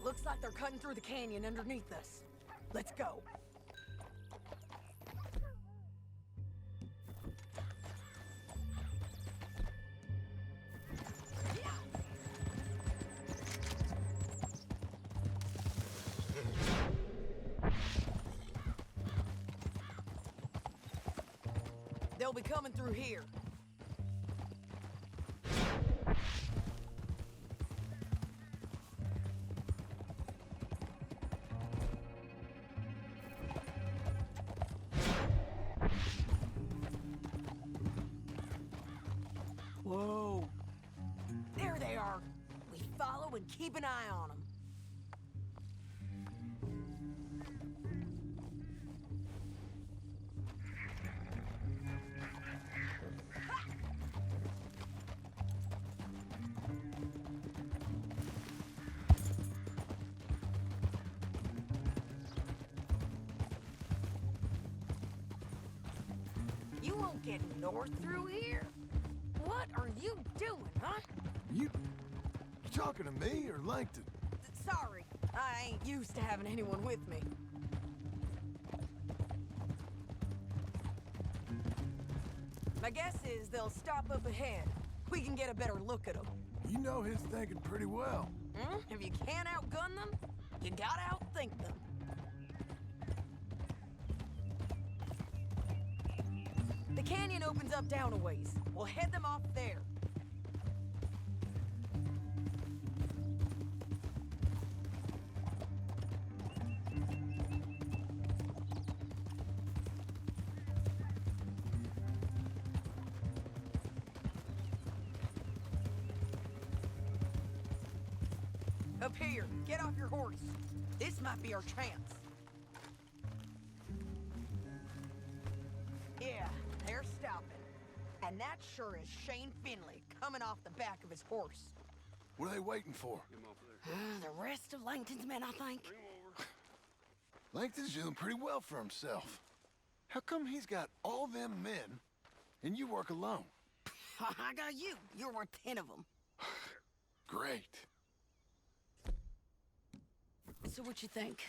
Looks like they're cutting through the canyon underneath us. Let's go. They'll be coming through here. Whoa. There they are. We follow and keep an eye on them. You won't get north through here? What are you doing, huh? You talking to me or Langton? Sorry, I ain't used to having anyone with me. My guess is they'll stop up ahead. We can get a better look at them. You know his thinking pretty well. If you can't outgun them, you gotta outthink them. The canyon opens up down a ways. We'll head them off there. Up here, get off your horse. This might be our chance. Yeah, they're stopping. And that sure is Shane Finley coming off the back of his horse. What are they waiting for? The rest of Langton's men, I think. Langton's doing pretty well for himself. How come he's got all them men and you work alone? I got you. You're worth 10 of them. Great. So what you think?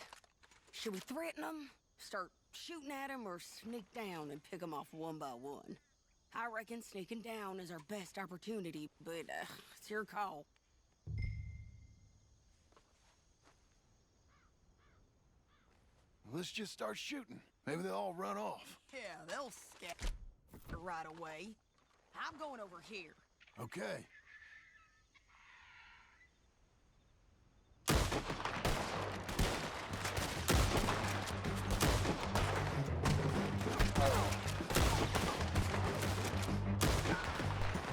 Should we threaten them, start shooting at them, or sneak down and pick them off one by one? I reckon sneaking down is our best opportunity, but it's your call. Let's just start shooting. Maybe they'll all run off. Yeah, they'll scatter right away. I'm going over here. Okay.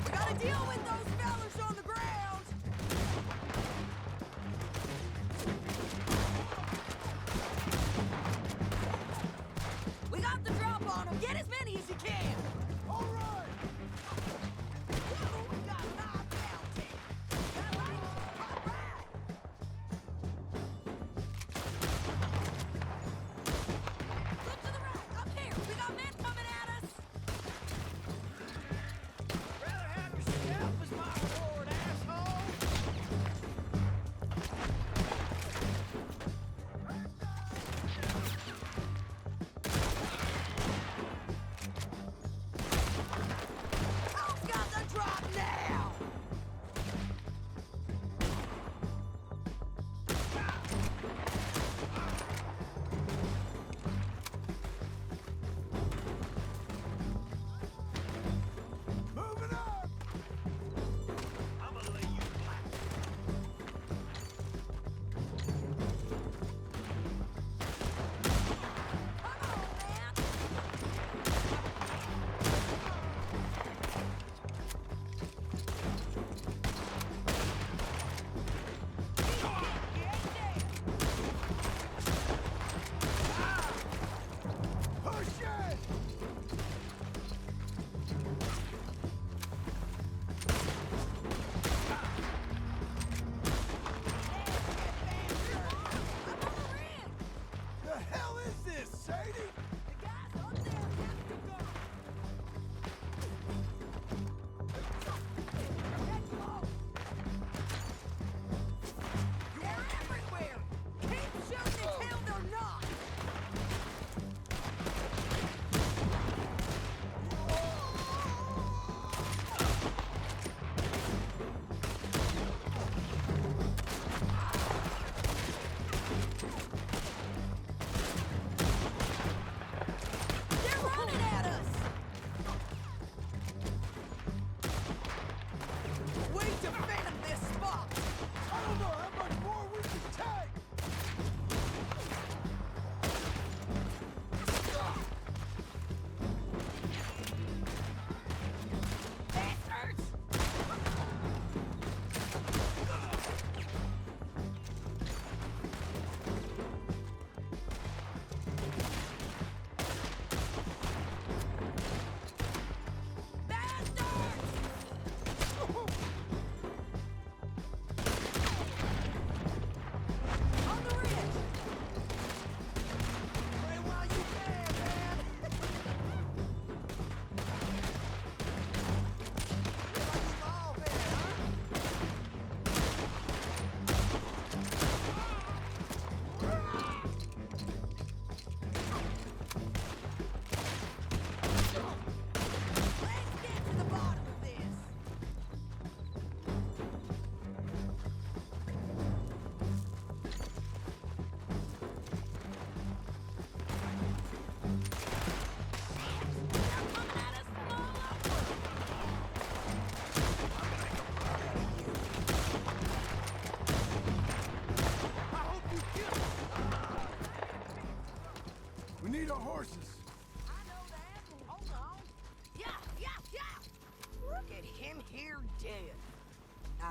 We gotta deal with those fellas on the ground. We got the drop on them. Get as many as you can. All right. Whoa, we got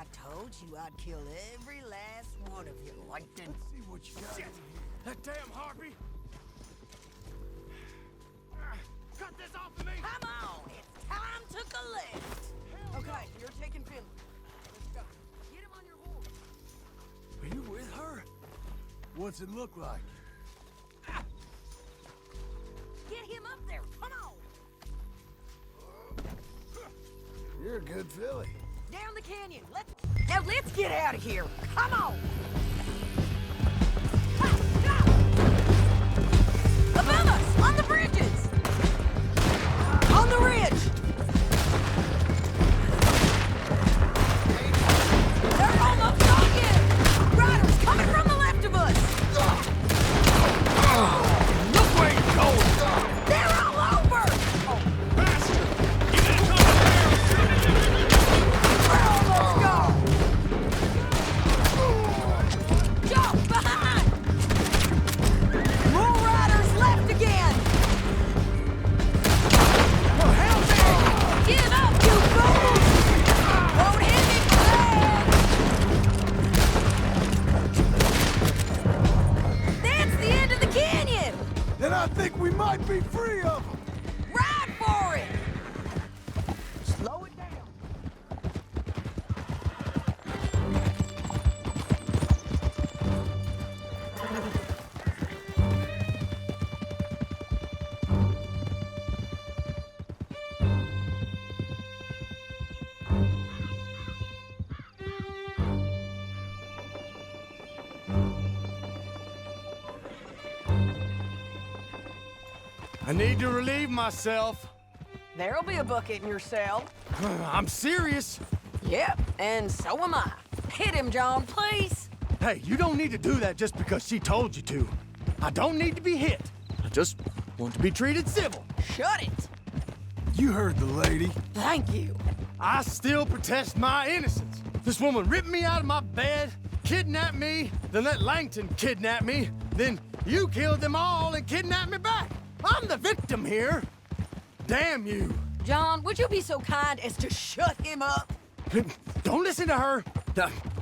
I told you I'd kill every last one of you, Langton. Let's see what you got in here. That damn harpy! Cut this off of me! Come on, it's time to collect. Okay, you're taking Finley. Let's go. Get him on your horse. Are you with her? What's it look like? Get him up there. Come on. You're a good filly. Down the canyon. Let's get out of here. Come on. Above us, on the bridges. On the ridge. They're almost on you. Riders coming from the left of us. Look where you're going! They're all over. Bastard! You gonna come up We're almost gone. Joe, behind. More riders left again. there? Hell no! Give up, you fools! Won't hit me bad! That's the end of the canyon! Then I think we might be free of them. Ride for it! Slow it down. I need to relieve myself. There'll be a bucket in your cell. I'm serious. Yep, and so am I. Hit him, John, please. Hey, you don't need to do that just because she told you to. I don't need to be hit. I just want to be treated civil. Shut it. You heard the lady. Thank you. I still protest my innocence. This woman ripped me out of my bed, kidnapped me, then let Langton kidnap me, then you killed them all and kidnapped me back. I'm the victim here. Damn you. John, would you be so kind as to shut him up? Don't listen to her.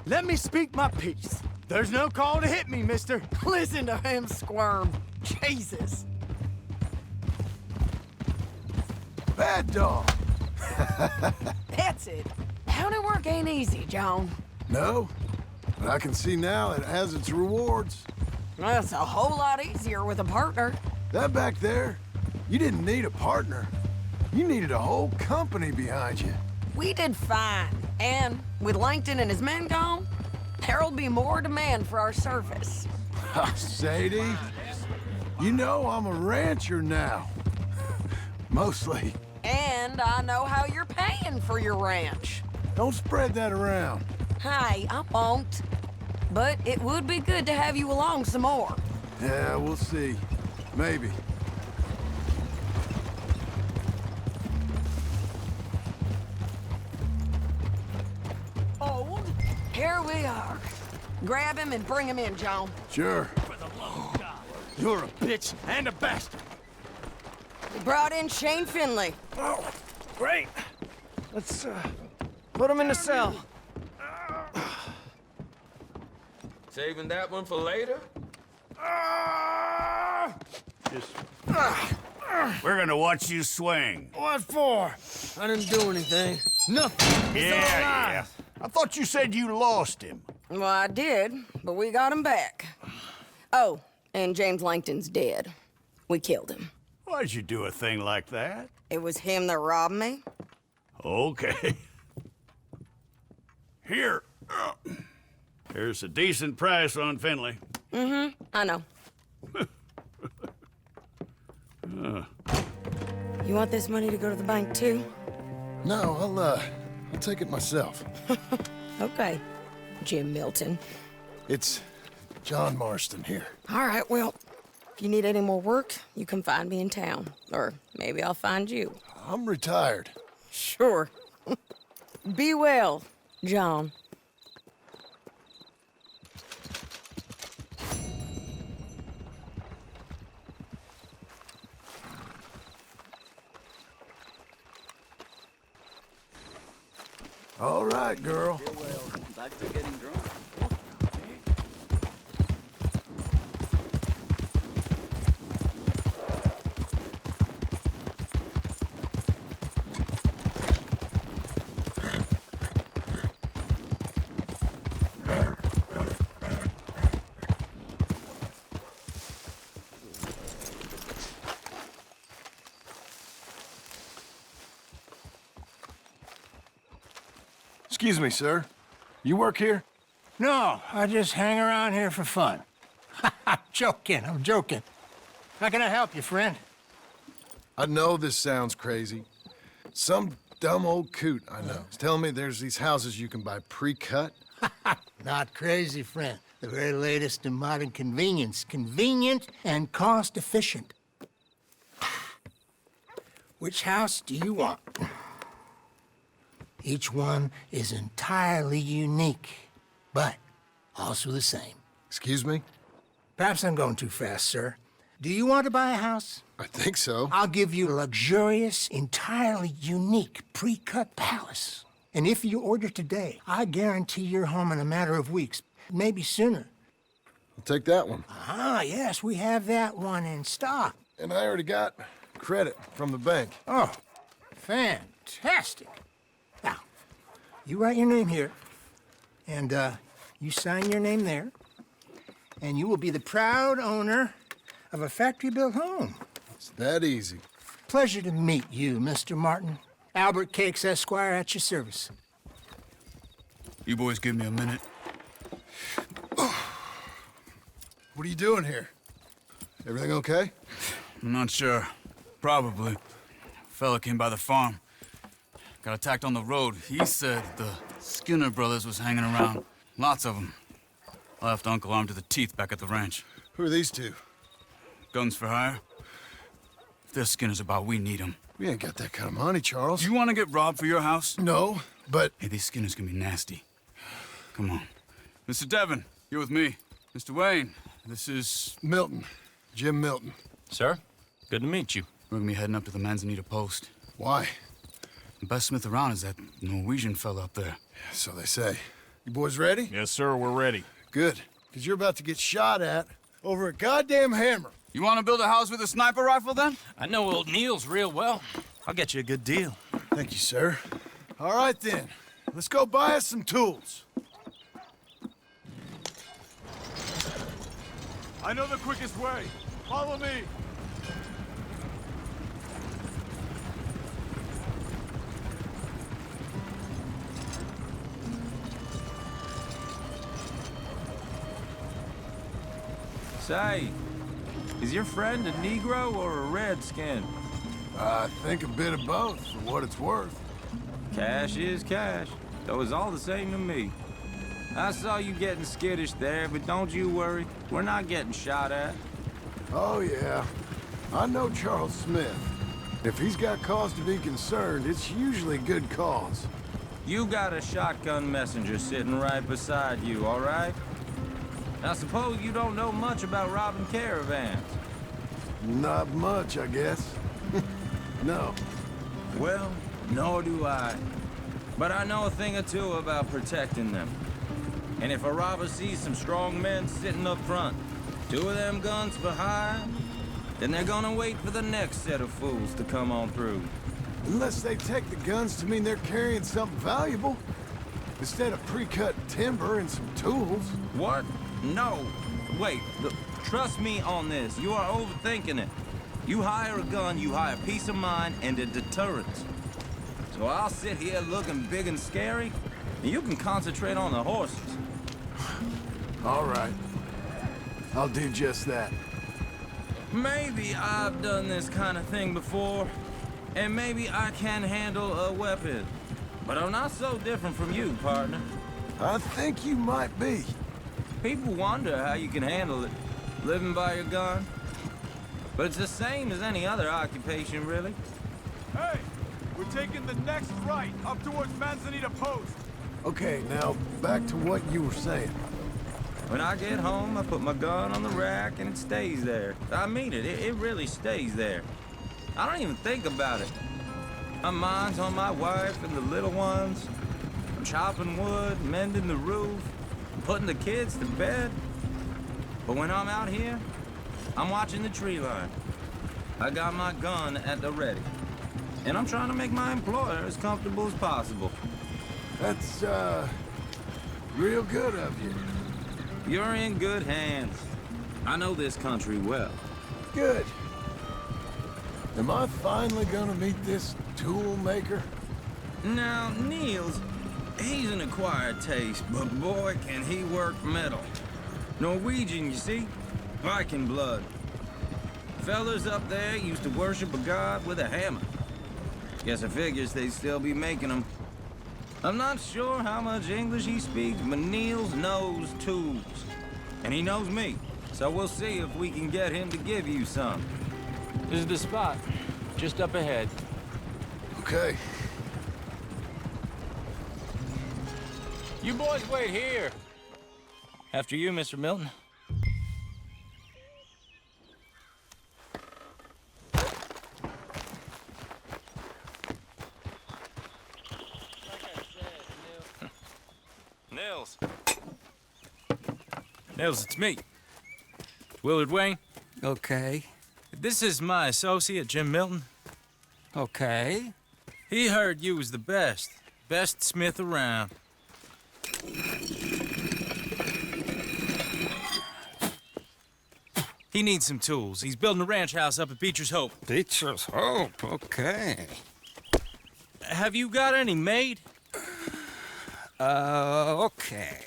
Let me speak my piece. There's no call to hit me, mister. Listen to him squirm. Jesus. Bad dog. That's it. County work ain't easy, John. No, but I can see now it has its rewards. That's a whole lot easier with a partner. That back there, you didn't need a partner. You needed a whole company behind you. We did fine. And with Langton and his men gone, there'll be more demand for our service. Sadie, you know I'm a rancher now. Mostly. And I know how you're paying for your ranch. Don't spread that around. Hey, I won't. But it would be good to have you along some more. Yeah, we'll see. Maybe. Old? Here we are. Grab him and bring him in, John. Sure. You're a bitch and a bastard. We brought in Shane Finley. Oh, great. Let's, put him in the cell. Saving that one for later? We're gonna watch you swing. What for? I didn't do anything. Nothing. Yeah. I thought you said you lost him. Well, I did, but we got him back. Oh, and James Langton's dead. We killed him. Why'd you do a thing like that? It was him that robbed me. Okay. Here. Here's a decent price on Finley. Mm-hmm, I know. You want this money to go to the bank, too? No, I'll take it myself. Okay, Jim Milton. It's John Marston here. All right, well, if you need any more work, you can find me in town. Or maybe I'll find you. I'm retired. Sure. Be well, John. All right, girl. Back to getting drunk. Excuse me, sir. You work here? No, I just hang around here for fun. I'm joking. How can I help you, friend? I know this sounds crazy. Some dumb old coot I know is telling me there's these houses you can buy pre-cut. Not crazy, friend. The very latest in modern convenience. Convenient and cost-efficient. Which house do you want? Each one is entirely unique, but also the same. Excuse me? Perhaps I'm going too fast, sir. Do you want to buy a house? I think so. I'll give you a luxurious, entirely unique pre-cut palace. And if you order today, I guarantee you're home in a matter of weeks, maybe sooner. I'll take that one. Ah, yes, we have that one in stock. And I already got credit from the bank. Oh, fantastic. Now, you write your name here, and you sign your name there, and you will be the proud owner of a factory-built home. It's that easy. Pleasure to meet you, Mr. Martin. Albert Cakes, Esquire, at your service. You boys give me a minute. What are you doing here? Everything okay? I'm not sure. Probably. Fella came by the farm. Got attacked on the road. He said the Skinner brothers was hanging around. Lots of them. I left Uncle armed to the teeth back at the ranch. Who are these two? Guns for hire. If they're Skinner's about, we need them. We ain't got that kind of money, Charles. You want to get robbed for your house? No, but... Hey, these Skinners can be nasty. Come on. Mr. Devon, you're with me. Mr. Wayne, this is... Milton. Jim Milton. Sir, good to meet you. We're gonna be heading up to the Manzanita post. Why? The best smith around is that Norwegian fella up there. So they say. You boys ready? Yes, sir, we're ready. Good, because you're about to get shot at over a goddamn hammer. You want to build a house with a sniper rifle, then? I know old Neil's real well. I'll get you a good deal. Thank you, sir. All right, then. Let's go buy us some tools. I know the quickest way. Follow me. Say, is your friend a Negro or a Redskin? I think a bit of both, for what it's worth. Cash is cash, though it's all the same to me. I saw you getting skittish there, but don't you worry. We're not getting shot at. Oh, yeah. I know Charles Smith. If he's got cause to be concerned, it's usually good cause. You got a shotgun messenger sitting right beside you, all right? I suppose you don't know much about robbing caravans. Not much, I guess. No. Well, nor do I. But I know a thing or two about protecting them. And if a robber sees some strong men sitting up front, 2 of them guns for hire, then they're gonna wait for the next set of fools to come on through. Unless they take the guns to mean they're carrying something valuable. Instead of pre-cut timber and some tools. What? No. Wait, look, trust me on this. You are overthinking it. You hire a gun, you hire peace of mind and a deterrent. So I'll sit here looking big and scary, and you can concentrate on the horses. All right. I'll do just that. Maybe I've done this kind of thing before, and maybe I can handle a weapon. But I'm not so different from you, partner. I think you might be. People wonder how you can handle it, living by your gun. But it's the same as any other occupation, really. Hey, we're taking the next right, up towards Manzanita Post. Okay, now back to what you were saying. When I get home, I put my gun on the rack and it stays there. I mean it, it really stays there. I don't even think about it. My mind's on my wife and the little ones. I'm chopping wood, mending the roof, putting the kids to bed. But when I'm out here, I'm watching the tree line. I got my gun at the ready. And I'm trying to make my employer as comfortable as possible. That's, real good of you. You're in good hands. I know this country well. Good. Am I finally gonna meet this tool maker? Now, Niels, he's an acquired taste, but boy, can he work metal. Norwegian, you see? Viking blood. Fellas up there used to worship a god with a hammer. Guess I figures they'd still be making them. I'm not sure how much English he speaks, but Niels knows tools. And he knows me, so we'll see if we can get him to give you some. This is the spot, just up ahead. Okay. You boys wait here. After you, Mr. Milton. Nils, it's me. Willard Wayne. Okay. This is my associate, Jim Milton. Okay. He heard you was the best smith around. He needs some tools. He's building a ranch house up at Beecher's Hope. Beecher's Hope, okay. Have you got any made? Okay.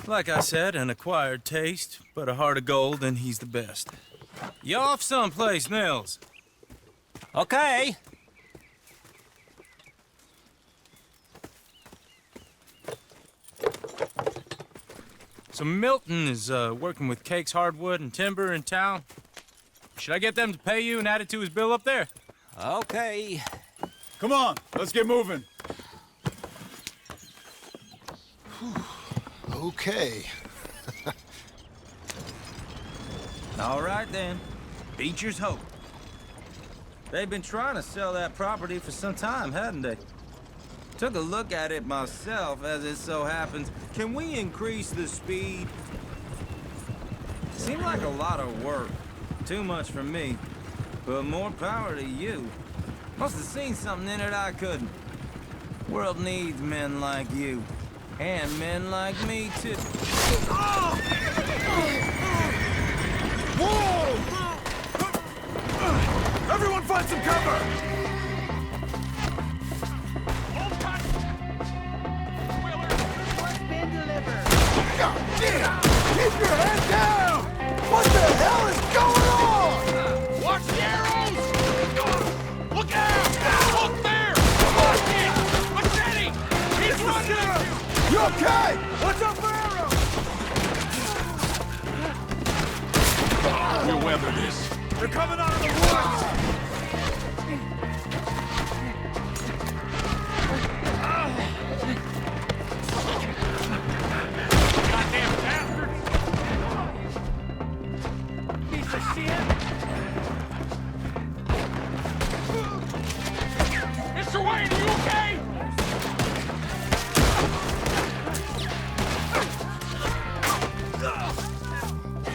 Like I said, an acquired taste, but a heart of gold, and he's the best. You off someplace, Nils? Okay. So Milton is working with Cake's Hardwood and Timber in town. Should I get them to pay you and add it to his bill up there? Okay. Come on, let's get moving. Okay. All right, then. Beecher's Hope. They've been trying to sell that property for some time, hadn't they? Took a look at it myself, as it so happens. Can we increase the speed? Seemed like a lot of work. Too much for me. But more power to you. Must have seen something in it I couldn't. World needs men like you. And men like me, too. Whoa! Everyone find some cover! Hold tight! Willard, what's been delivered? God damn! Keep your head down! What the hell is going on? Watch the arrows! Look out! Look there! Machete! He's running at you! You okay? Watch out for arrows! We'll weather this. They're coming out of the woods! Goddamn bastard! Piece of shit! Mr. Wayne, are you okay?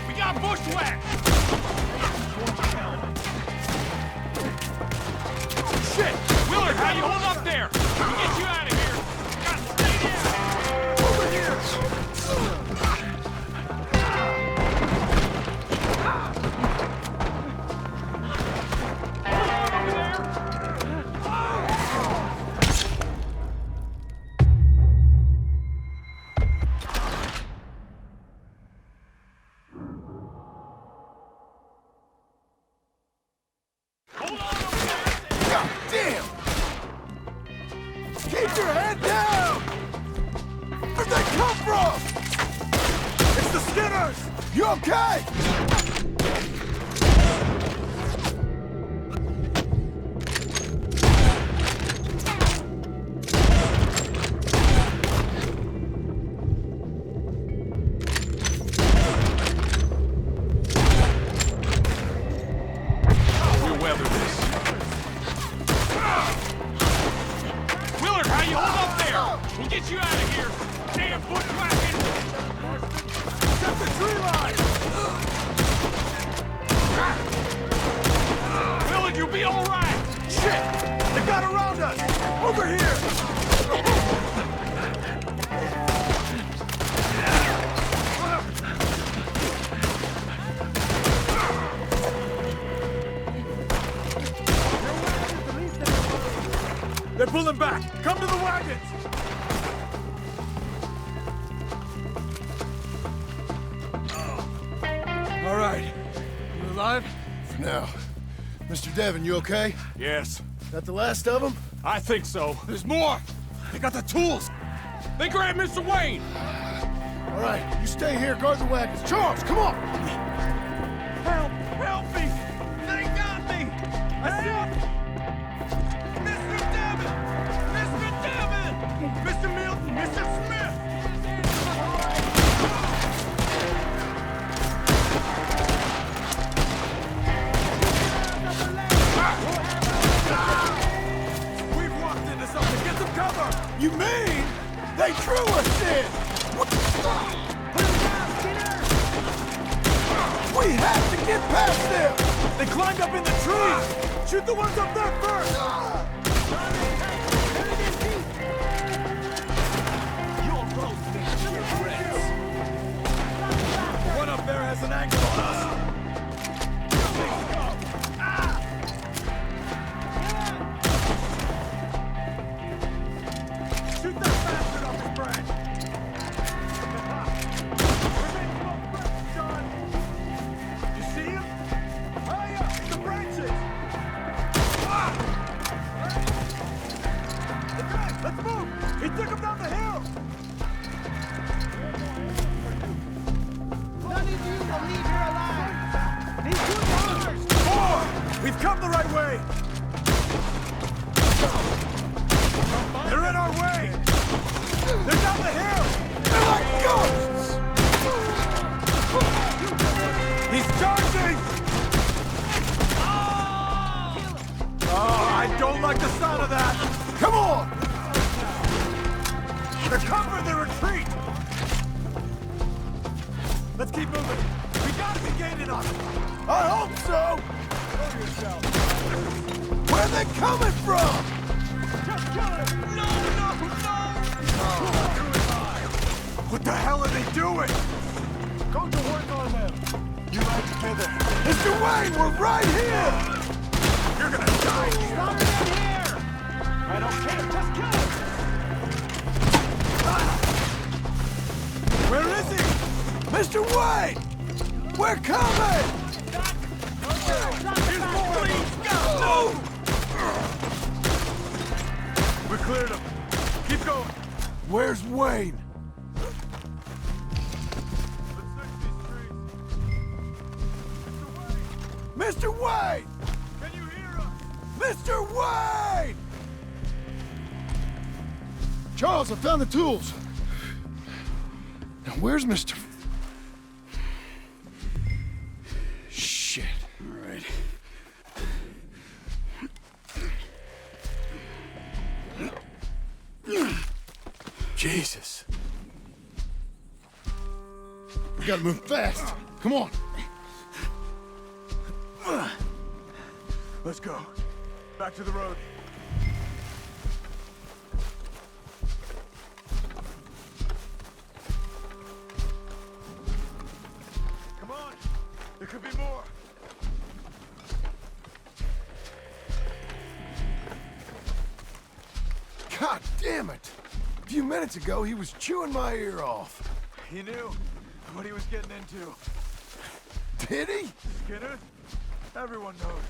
We got bushwhacked! Shit! Willard, how you hold up there? We'll get you out of here! Gotta stay down! Over here! Over there! Hold on over there! God damn! Keep your head down! Where'd they come from? It's the Skinners! You okay? We'll weather this. get you out of here! Damn bushwhacking! Set the tree line! Village, you'll be all right! Shit! They got around us! Over here! They're pulling back! Come to the wagons! All right. You alive? For now. Mr. Devon, you okay? Yes. That the last of them? I think so. There's more! They got the tools! They grabbed Mr. Wayne! All right, you stay here, guard the wagons. Charles, come on! Help! Help me! They got me! I see... Mr. Devon! Mr. Devon! Mr. Milton! Mr. Smith! We've walked into something! Get some cover! You mean they drew us in? We have to get past them! They climbed up in the trees! Shoot the ones up there first! You'll both need regrets. One up there has an angle on us! Shoot that bastard off his branch! John! You see him? Hurry up! The branches! Okay, let's move! He took him down the hill! None of you will leave here alive! These two dollars! More! We've come the right way! They're in our way! They're down the hill! They're like ghosts! He's charging! Oh, I don't like the sound of that! Come on! They're covering the retreat! Let's keep moving! We gotta be gaining on them! I hope so! Show yourself! Where are they coming from? Just kill him! No! What the hell are they doing? Go to work on them! You right together. Mr. Wayne, we're right here! You're gonna die here! Stop it in here! I don't care, just kill him! Where is he? Mr. Wayne! We're coming! Here's more! Please, go! We cleared him. Keep going. Where's Wayne? Mr. Wayne! Can you hear us? Mr. Wayne! Charles, I found the tools. Now, where's Mr. Shit. All right. Jesus. We gotta move fast. Come on. Let's go. Back to the road. Come on. There could be more. God damn it! A few minutes ago, he was chewing my ear off. He knew what he was getting into. Did he? Skinner? Everyone knows.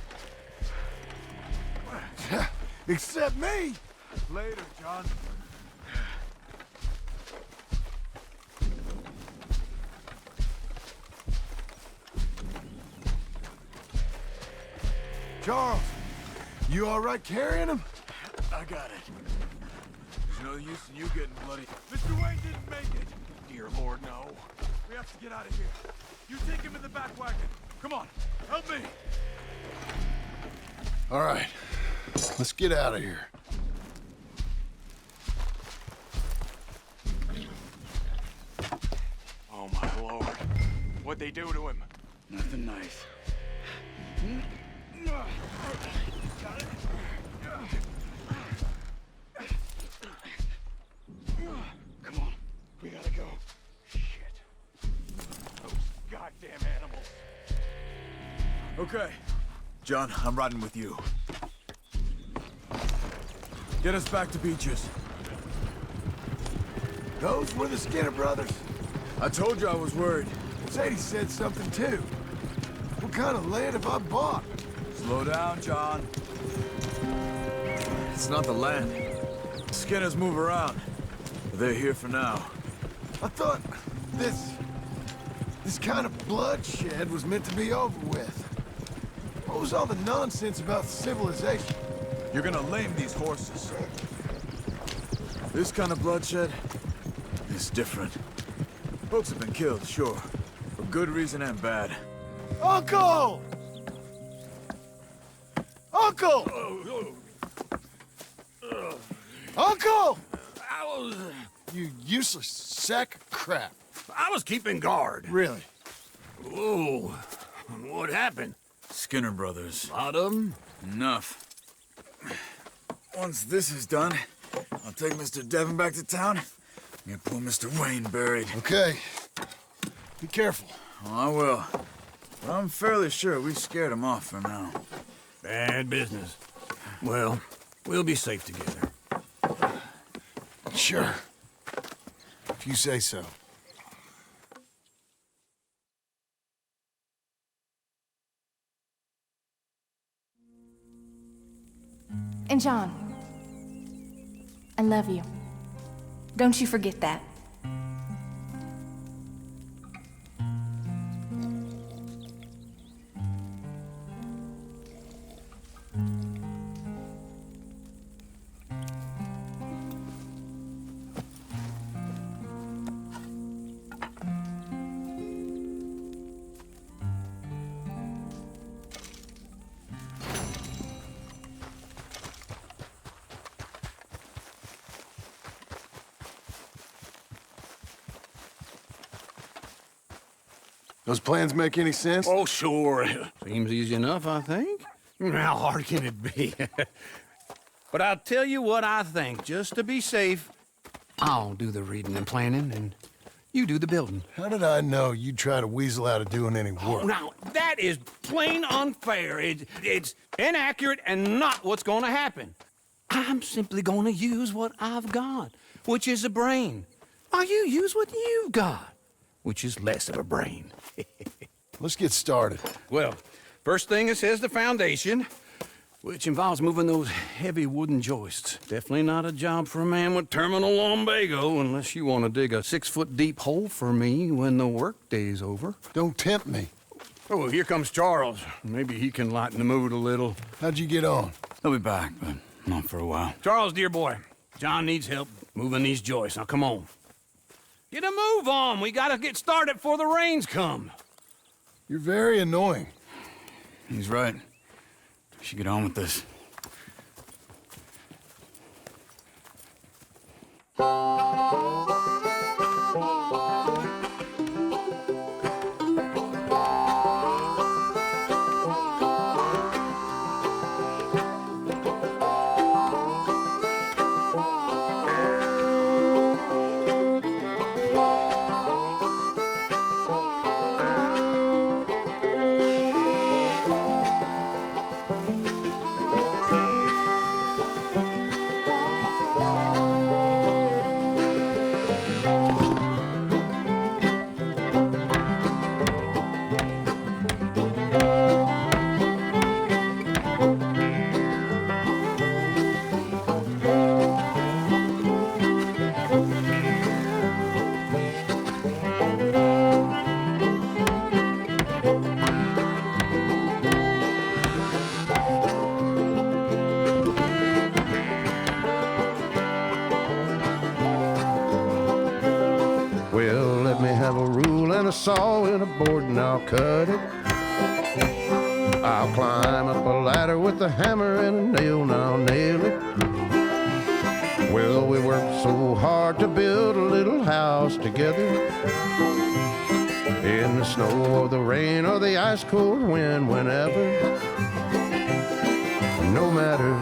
Except me! Later, John. Charles, you all right carrying him? I got it. There's no use in you getting bloody. Mr. Wayne didn't make it. Dear Lord, no. We have to get out of here. You take him in the back wagon. Come on, help me. All right, let's get out of here. What'd they do to him? Nothing nice. Come on, we gotta go. Shit. Those goddamn animals. Okay. John, I'm riding with you. Get us back to Beaches. Those were the Skinner brothers? I told you I was worried. Sadie said something too. What kind of land have I bought? Slow down, John. It's not the land. Skinners move around. But they're here for now. I thought this kind of bloodshed was meant to be over with. What was all the nonsense about civilization? You're gonna lame these horses. This kind of bloodshed is different. Folks have been killed, sure. For good reason and bad. Uncle! Uncle! Uncle! You useless sack of crap. I was keeping guard. Really? Whoa. What happened? Skinner brothers. Lot of them? Enough. Once this is done, I'll take Mr. Devon back to town and get poor Mr. Wayne buried. Okay. Be careful. Oh, I will. But I'm fairly sure we scared him off for now. Bad business. Well, we'll be safe together. Sure. If you say so. And John, I love you. Don't you forget that. Those plans make any sense? Oh, sure. Seems easy enough, I think. How hard can it be? But I'll tell you what I think. Just to be safe, I'll do the reading and planning, and you do the building. How did I know you'd try to weasel out of doing any work? Oh, now, that is plain unfair. It's inaccurate and not what's going to happen. I'm simply going to use what I've got, which is a brain, while you use what you've got, which is less of a brain. Let's get started. Well, first thing it says the foundation, which involves moving those heavy wooden joists. Definitely not a job for a man with terminal lumbago, unless you want to dig a 6-foot deep hole for me when the workday's over. Don't tempt me. Oh, here comes Charles. Maybe he can lighten the mood a little. How'd you get on? He'll be back, but not for a while. Charles, dear boy, John needs help moving these joists. Now, come on. Get a move on. We gotta get started before the rains come. You're very annoying. He's right. We should get on with this. Saw and a board and I'll cut it. I'll climb up a ladder with a hammer and a nail and I'll nail it. Well, we worked so hard to build a little house together. In the snow or the rain or the ice cold wind, whenever, no matter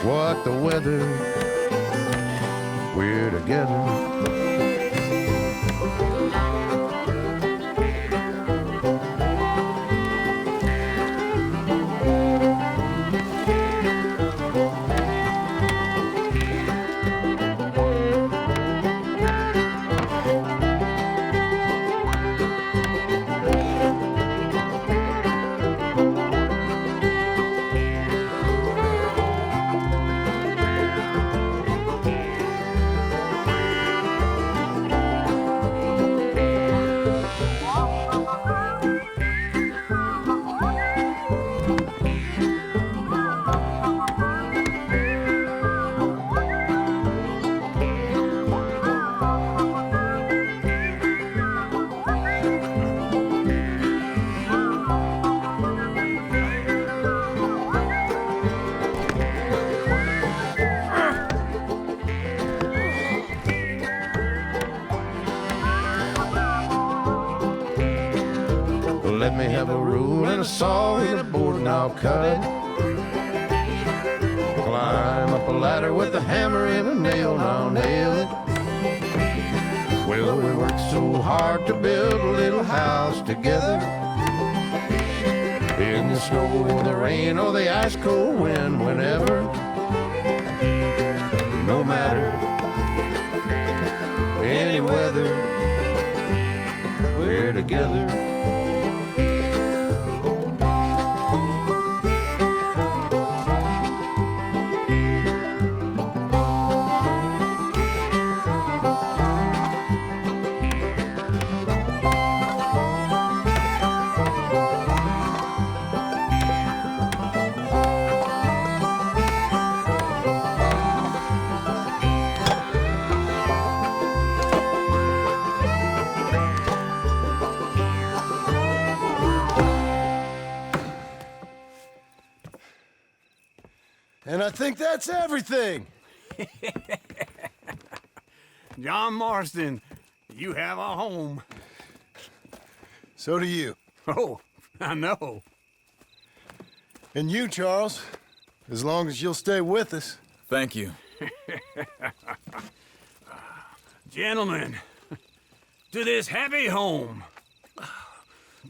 what the weather, we're together. Let me have a rule and a saw and a board and I'll cut it. Climb up a ladder with a hammer and a nail and I'll nail it. Well, we worked so hard to build a little house together. In the snow or the rain or the ice cold wind, whenever, no matter any weather, we're together. And I think that's everything. John Marston, you have a home. So do you. Oh, I know. And you, Charles, as long as you'll stay with us. Thank you. Gentlemen, to this happy home.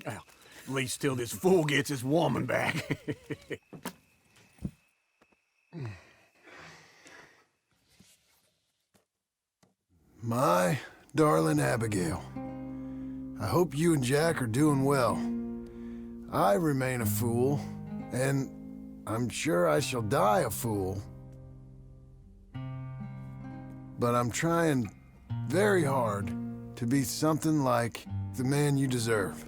Well, at least till this fool gets his woman back. My darling Abigail, I hope you and Jack are doing well. I remain a fool, and I'm sure I shall die a fool. But I'm trying very hard to be something like the man you deserve.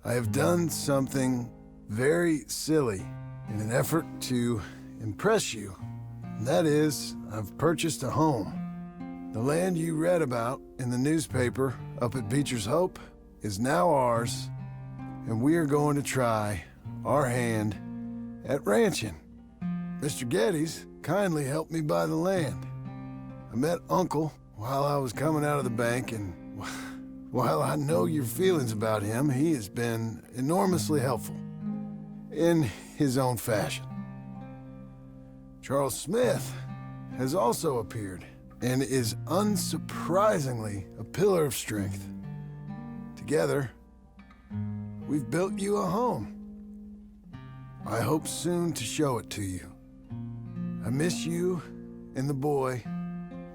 I have done something very silly in an effort to impress you. And that is, I've purchased a home. The land you read about in the newspaper up at Beecher's Hope is now ours, and we are going to try our hand at ranching. Mr. Geddes kindly helped me buy the land. I met Uncle while I was coming out of the bank, and while I know your feelings about him, he has been enormously helpful in his own fashion. Charles Smith has also appeared and is unsurprisingly a pillar of strength. Together, we've built you a home. I hope soon to show it to you. I miss you and the boy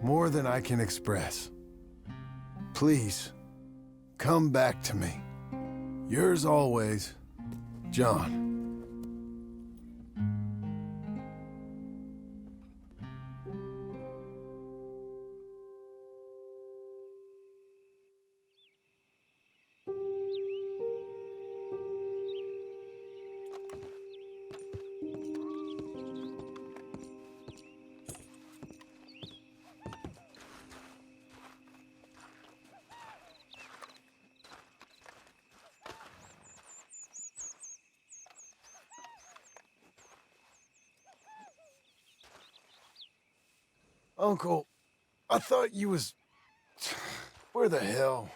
more than I can express. Please, come back to me. Yours always, John. Uncle, I thought you was... Where the hell